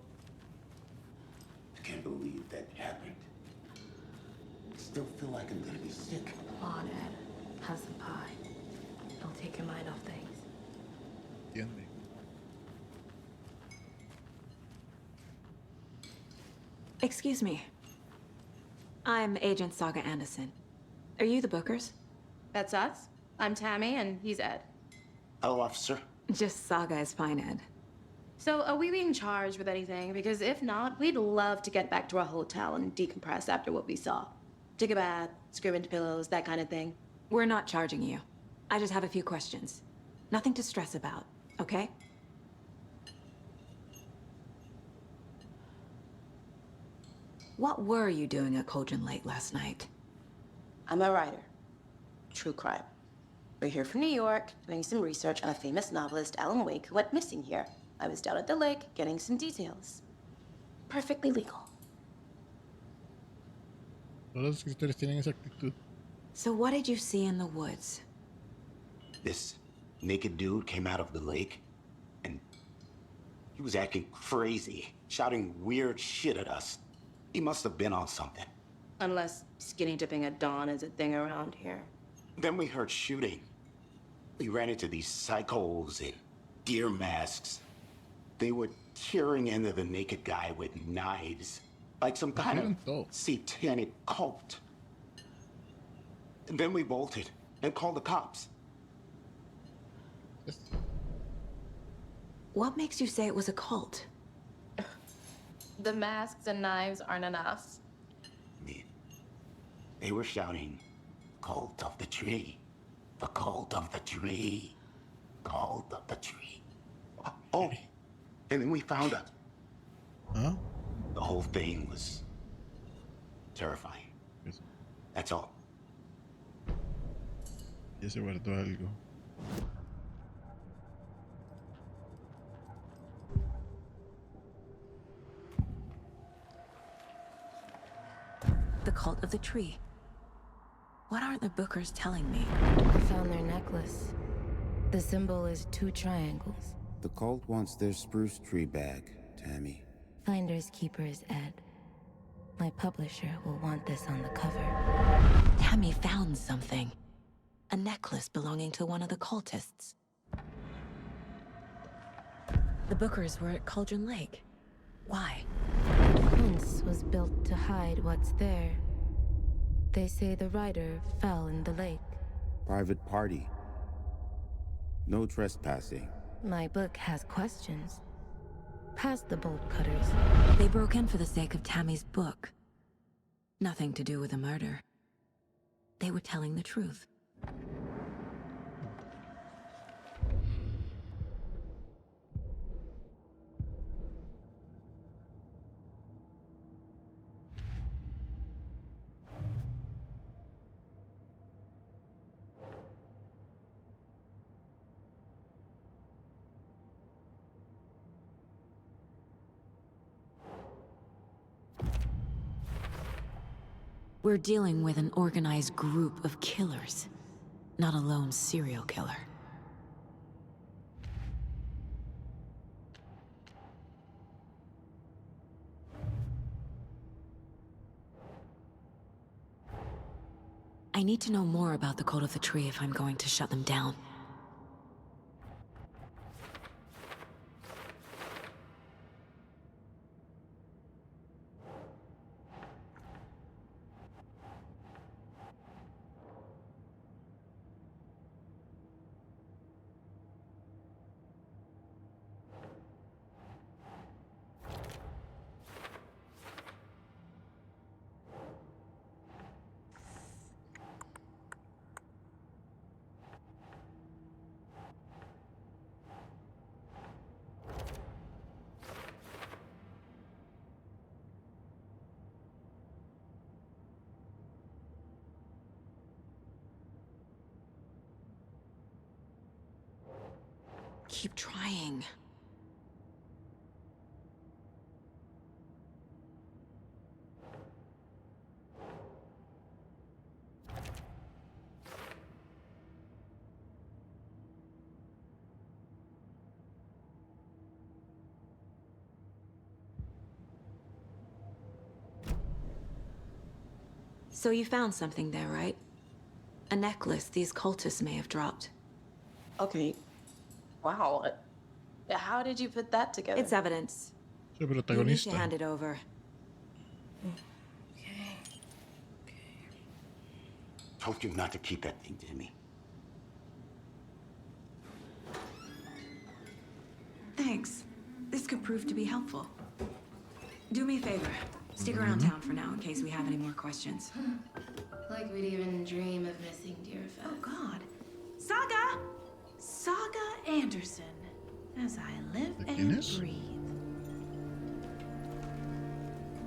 I can't believe that happened. I still feel like I'm gonna be sick. Come on, Ed. Have some pie. Don't take your mind off things. Entiende. Excuse me. I'm Agent Saga Anderson. Are you the Bookers? That's us. I'm Tammy, and he's Ed. Hello, officer. Just Saga is fine, Ed. So, are we being charged with anything? Because if not, we'd love to get back to our hotel and decompress after what we saw. Take a bath, scream into pillows, that kind of thing. We're not charging you. I just have a few questions. Nothing to stress about, okay? What were you doing at Cauldron Lake last night? I'm a writer. True crime. We're here from New York, doing some research on a famous novelist, Alan Wake, who went missing here. I was down at the lake, getting some details. Perfectly legal. Todos los escritores tienen esa actitud. So what did you see in the woods? This naked dude came out of the lake, and he was acting crazy, shouting weird shit at us. He must have been on something. Unless skinny dipping at dawn is a thing around here. Then we heard shooting. We ran into these psychos in deer masks. They were tearing into the naked guy with knives, like some kind of satanic cult. And then we bolted and called the cops. What makes you say it was a cult? The masks and knives aren't enough. They were shouting, "Cult of the tree, the cult of the tree, cult of the tree." Oh, and then we found her. Huh? The whole thing was terrifying. That's all. Ya se guardó algo. The cult of the tree. What aren't the Bookers telling me? I found their necklace. The symbol is 2 triangles. The cult wants their spruce tree back, Tammy. Finders keepers, Ed. My publisher will want this on the cover. Tammy found something. A necklace belonging to one of the cultists. The Bookers were at Cauldron Lake. Why? The fence was built to hide what's there. They say the rider fell in the lake. private party. No trespassing. My book has questions. Past the bolt cutters. They broke in for the sake of Tammy's book. Nothing to do with a murder. They were telling the truth. We're dealing with an organized group of killers, not a lone serial killer. I need to know more about the Code of the Tree if I'm going to shut them down. Keep trying. So you found something there, right? A necklace these cultists may have dropped. Okay. Wow. How did you put that together? It's evidence. El You need to protagonista. hand it over. Told you not to keep that thing, Timmy. Thanks. This could prove to be helpful. Do me a favor. Stick around town for now in case we have any more questions. Like we'd even dream of missing dear Fez. Oh, God. Saga! Saga Anderson. As I live and breathe.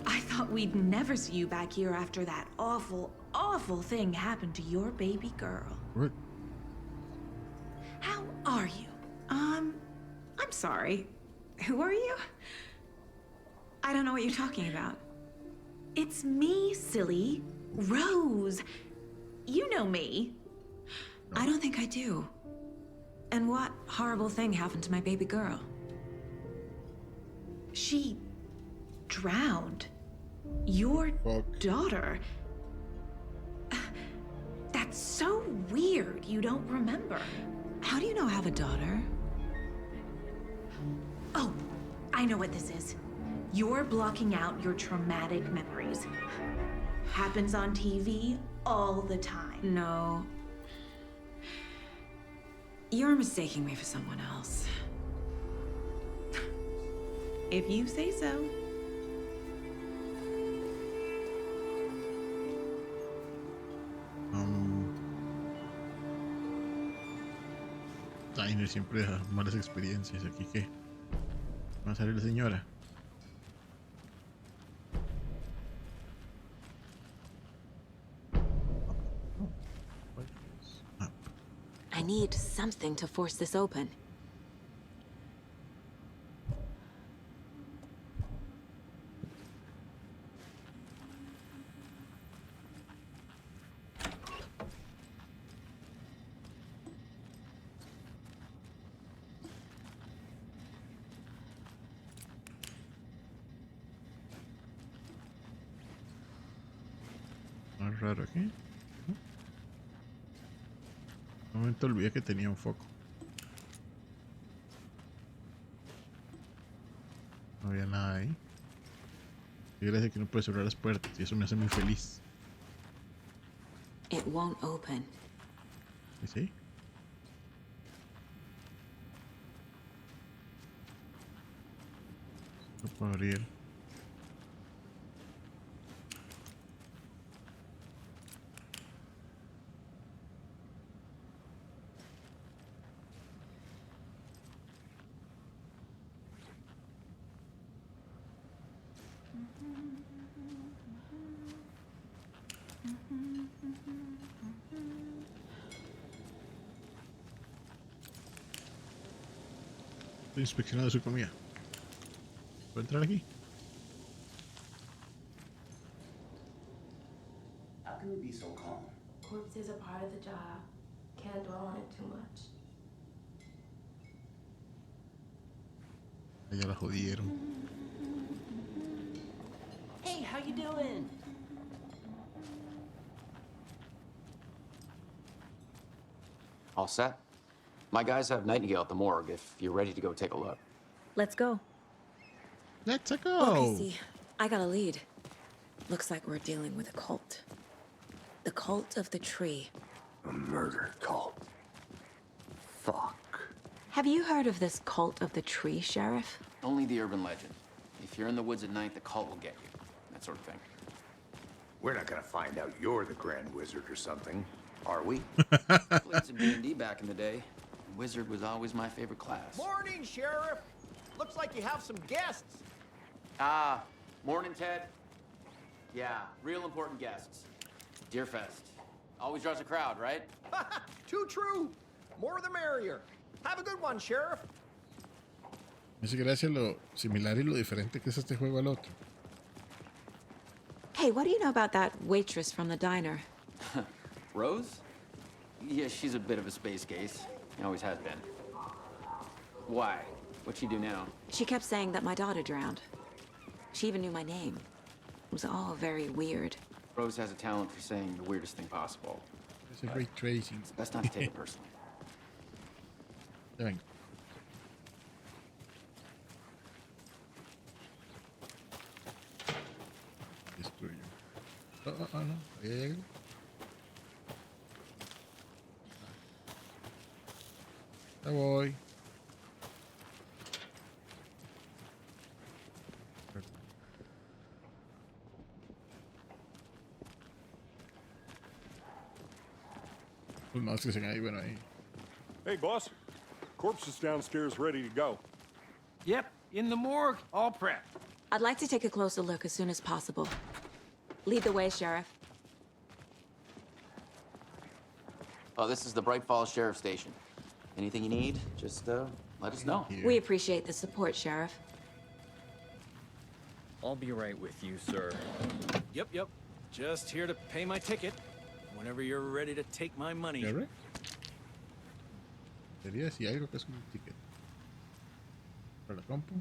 I thought we'd never see you back here after that awful, awful thing happened to your baby girl. What? How are you? I'm sorry. Who are you? I don't know what you're talking about. It's me, silly. Rose. You know me. I don't think I do. And what horrible thing happened to my baby girl? She drowned. Your daughter. That's so weird you don't remember. How do you know I have a daughter? Oh, I know what this is. You're blocking out your traumatic memories. Happens on TV all the time. No. You're mistaking me for someone else. If you say so. Diner siempre da malas experiencias. Aquí que va a salir la señora. I need something to force this open. Más raro aquí. Un momento olvidé que tenía un foco. No había nada ahí. Y gracias que no puede cerrar las puertas y eso me hace muy feliz. It won't open. ¿Y sí? No puedo abrir. Estoy inspeccionando su comida. ¿Puedo entrar aquí? How can you be so calm? Corpses are part of the job. Can't dwell on it too much. Ya la jodieron. Hey, how you doing? All set? My guys have Nightingale at the morgue if you're ready to go take a look. Let's go. Let's go. Okay, see, I got a lead. Looks like we're dealing with a cult. The cult of the tree. A murder cult. Fuck. Have you heard of this cult of the tree, Sheriff? Only the urban legend. If you're in the woods at night, the cult will get you. That sort of thing. We're not gonna find out you're the Grand Wizard or something, are we? Played some D&D back in the day. Wizard was always my favorite class. Morning, Sheriff. Looks like you have some guests. Ah, morning, Ted. Yeah, real important guests. Deerfest. Always draws a crowd, right? Too true. More the merrier. Have a good one, Sheriff. Me hace gracia lo similar y lo diferente que es este juego al otro. Hey, what do you know about that waitress from the diner? Rose? Yeah, she's a bit of a space case. Always has been. Why? What'd she do now? She kept saying that my daughter drowned. She even knew my name. It was all very weird. Rose has a talent for saying the weirdest thing possible. Es el ray tracing. It's best not to take it personally. Ya vengo. Destruyo. No. Ahí hay algo. Ya voy. Los más que están ahí, bueno, ahí. Hey, boss. Corpse is downstairs ready to go. Yep, in the morgue, all prepped. I'd like to take a closer look as soon as possible. Lead the way, Sheriff. Oh, this is the Bright Falls Sheriff Station. Anything you need, just let us know. We appreciate the support, Sheriff. I'll be right with you, sir. Yep. Just here to pay my ticket. Whenever you're ready to take my money. ¿Cierre? Sería si algo que es un ticket. Para la compu.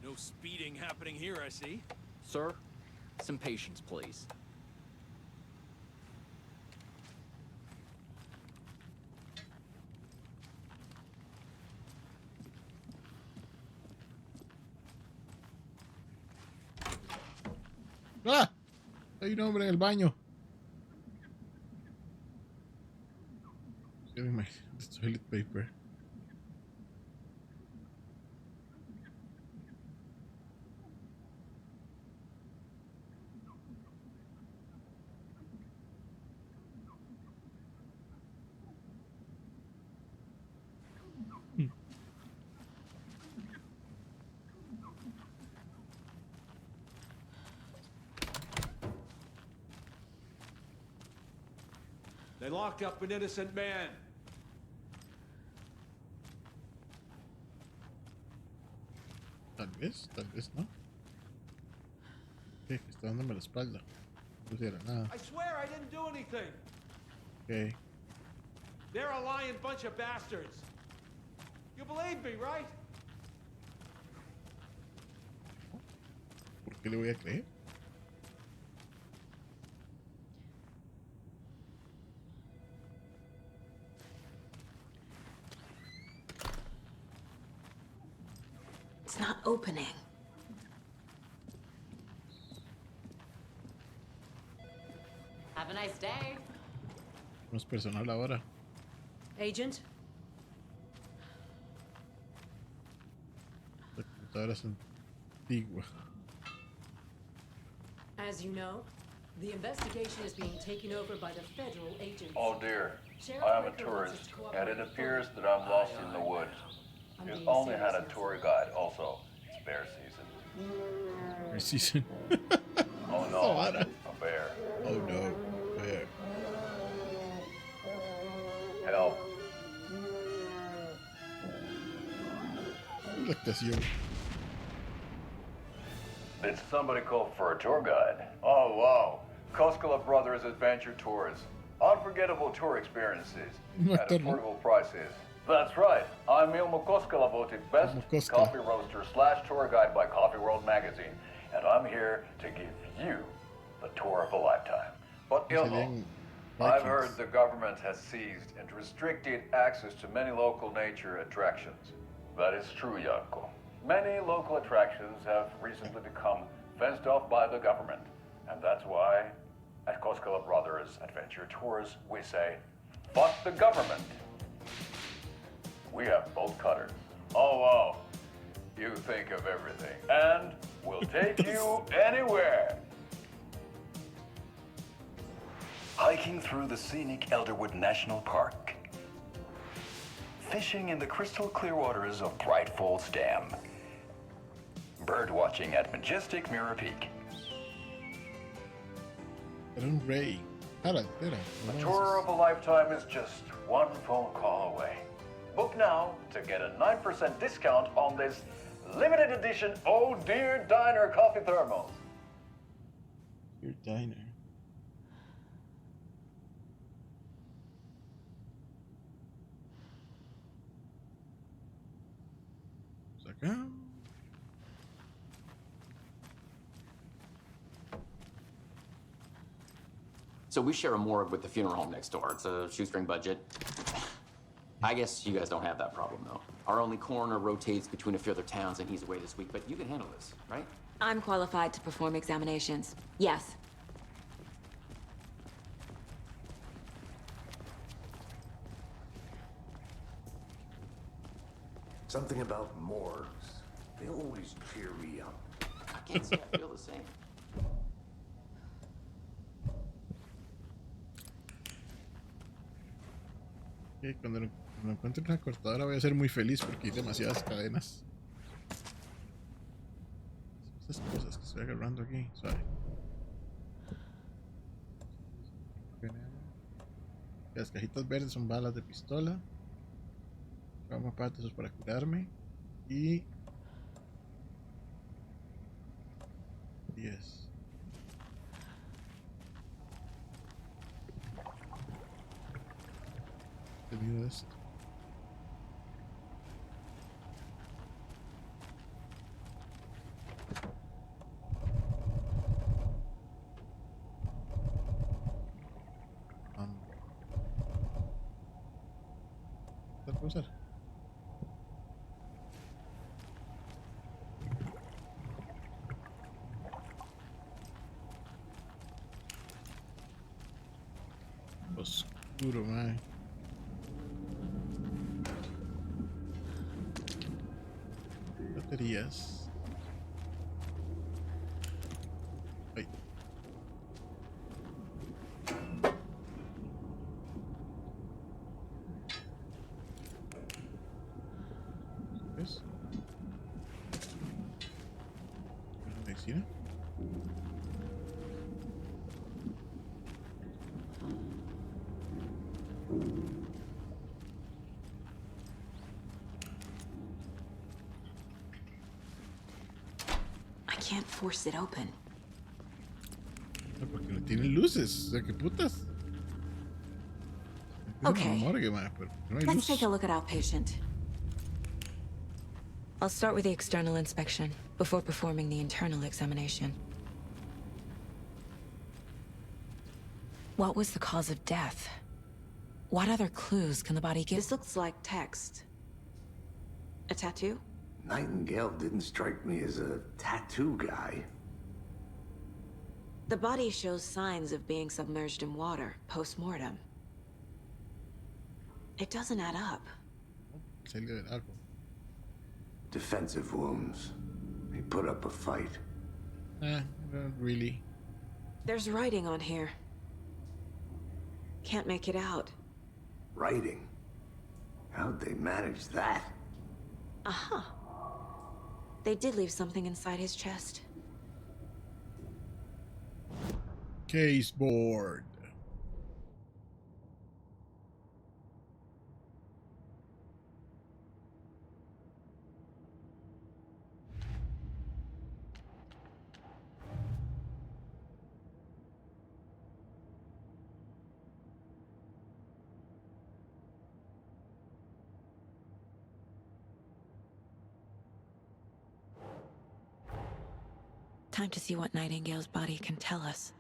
No speeding happening here, I see. Sir, some patience, please. ¡Ah! Hay un hombre en el baño. Getting my toilet paper. They locked up an innocent man. Tal vez no. ¿Qué? Está dándome la espalda. No pusiera nada. I swear I didn't do anything. Ok. They're a lying bunch of bastards. You believe me, right? ¿Por qué le voy a creer? It's not opening. Have a nice day. No es personal ahora. Agent? La computadora es antigua. As you know, the investigation is being taken over by the federal agents. Oh dear, I am a tourist, and it appears that I'm lost in the woods. You've only had a tour guide, also. It's bear season. Bear season. Oh no, Ahora. a bear. Oh no, bear. Help. La actuación. Did somebody call for a tour guide? Oh wow, Koskela Brothers Adventure Tours. Unforgettable tour experiences at affordable prices. That's right. I'm Ilmo Koskela, voted best coffee roaster / tour guide by Coffee World magazine, and I'm here to give you the tour of a lifetime. But Ilmo, I've heard the government has seized and restricted access to many local nature attractions. That is true, Janko. Many local attractions have recently become fenced off by the government, and that's why at Koskela Brothers Adventure Tours we say, fuck the government. We have bolt cutters. Oh wow, you think of everything, and we'll take you anywhere. Hiking through the scenic Elderwood National Park. Fishing in the crystal clear waters of Bright Falls Dam. Bird watching at majestic Mirror Peak. Era un rey. Espera. The tour of a lifetime is just one phone call away. Book now to get a 9% discount on this limited edition Oh Dear Diner coffee thermos. Your diner. Acá. So we share a morgue with the funeral home next door. It's a shoestring budget. I guess you guys don't have that problem, though. Our only coroner rotates between a few other towns, and he's away this week, but you can handle this, right? I'm qualified to perform examinations. Yes. Something about morgues. They always cheer me up. I can't say I feel the same. Okay, cuando encuentre una cortadora voy a ser muy feliz porque hay demasiadas cadenas. Esas cosas que estoy agarrando aquí, suave. Las cajitas verdes son balas de pistola. Vamos aparte, eso es para curarme. Y 10. Debido a esto. ¿Qué puedo usar? Oscuro, man. Baterías. Ay. ¿Ves? Medicina. Can't force it open. No, porque no tienen luces. O sea, ¿qué putas? Okay. Morgue, man, pero no hay Let's luz. take a look at outpatient. I'll start with the external inspection before performing the internal examination. What was the cause of death? What other clues can the body give? This looks like text. A tattoo? Nightingale didn't strike me as a tattoo guy. The body shows signs of being submerged in water post-mortem. It doesn't add up. Salió del agua. Defensive wounds. He put up a fight. Not really. There's writing on here. Can't make it out. Writing? How'd they manage that? Uh-huh. They did leave something inside his chest. Case board. Time to see what Nightingale's body can tell us.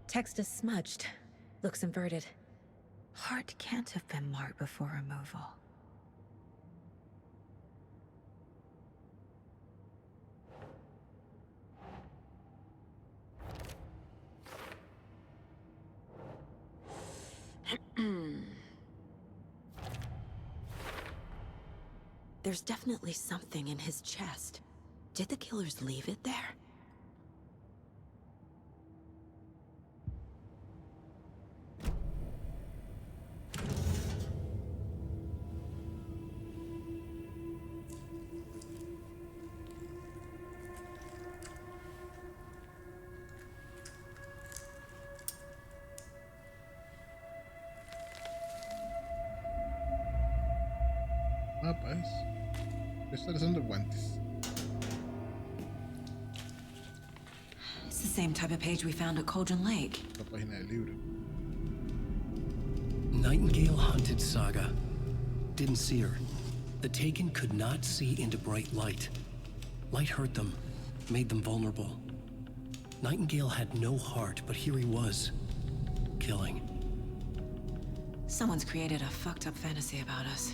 Text is smudged. Looks inverted. Heart can't have been marked before removal. There's definitely something in his chest. Did the killers leave it there? Ah, pues. Estar usando guantes. It's the same type of page we found at Cauldron Lake. La página del libro. Nightingale hunted Saga. Didn't see her. The Taken could not see into bright light. Light hurt them, made them vulnerable. Nightingale had no heart, but here he was, killing. Someone's created a fucked up fantasy about us.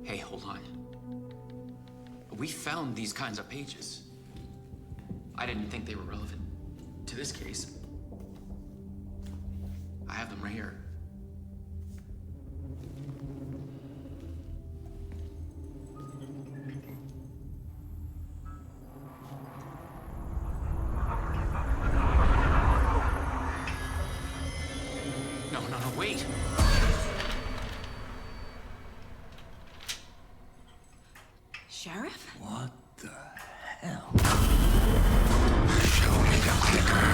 Hey, hold on. We found these kinds of pages. I didn't think they were relevant to this case. I have them right here. No, wait. Sheriff? What the hell? Show me the clicker.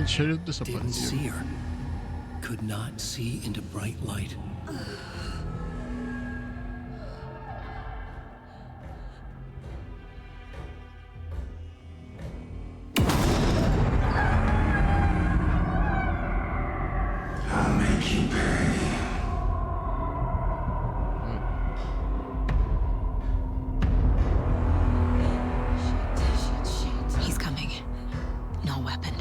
Sheriff Didn't desapareció. see her. Could not see into bright light. I'll make you pay. He's coming. No weapon.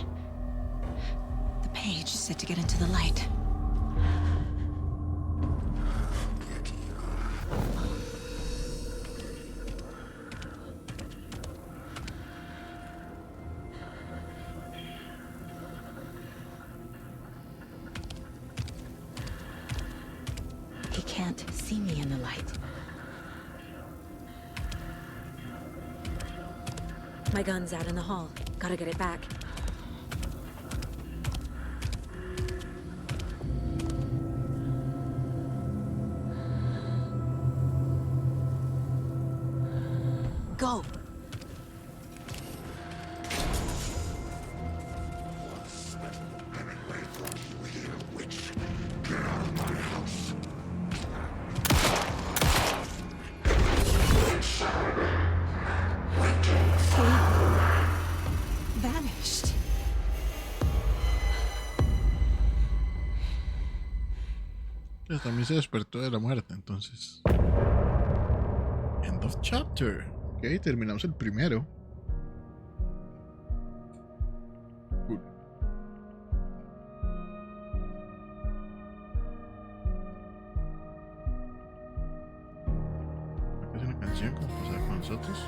The page is set to get into the light. He can't. see me in the light. My gun's out in the hall. Gotta get it back. Go! Vanished. Pues también se despertó de la muerte, entonces. End of chapter. Ok, terminamos el primero. Cool. Acá es una canción como pasaba con nosotros.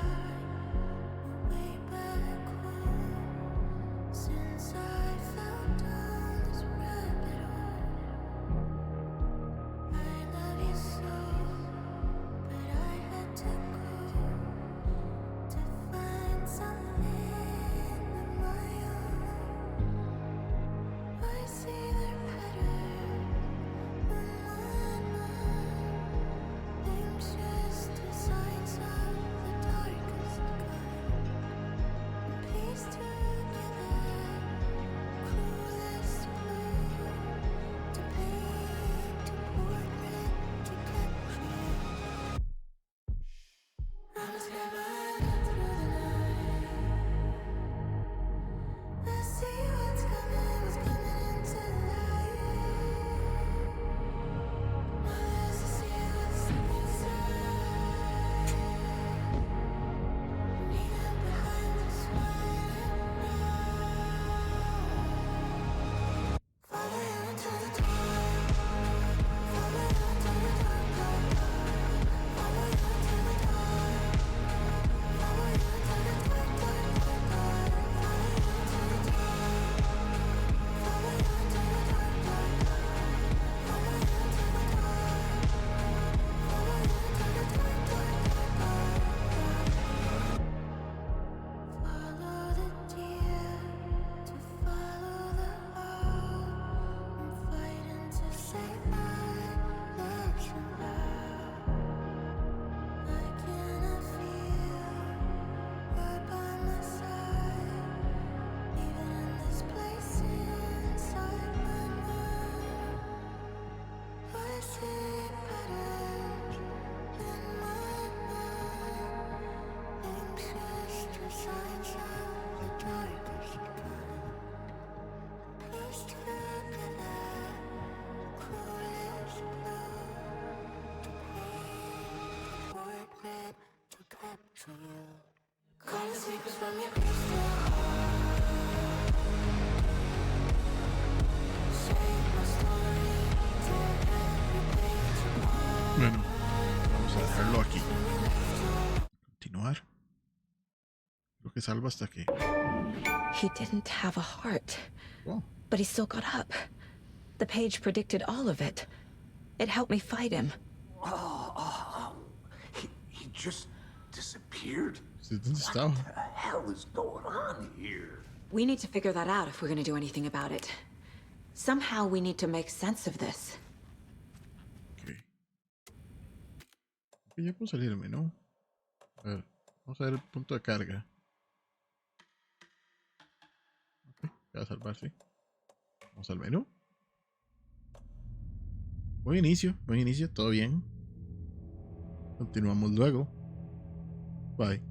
Bueno, vamos a dejarlo aquí. Continuar. Creo que salva hasta que. He didn't have a heart. Oh. But he still got up. The page predicted all of it. It helped me fight him. He just disappeared? ¿Dónde estaba? What the hell is going on here? We need to figure that out if we're gonna do anything about it. Somehow we need to make sense of this. Ok, ya puedo salirme, ¿no? A ver, vamos a ver el punto de carga. Ok, voy a salvar, sí. Vamos al menú. Buen inicio, todo bien. Continuamos luego. Bye.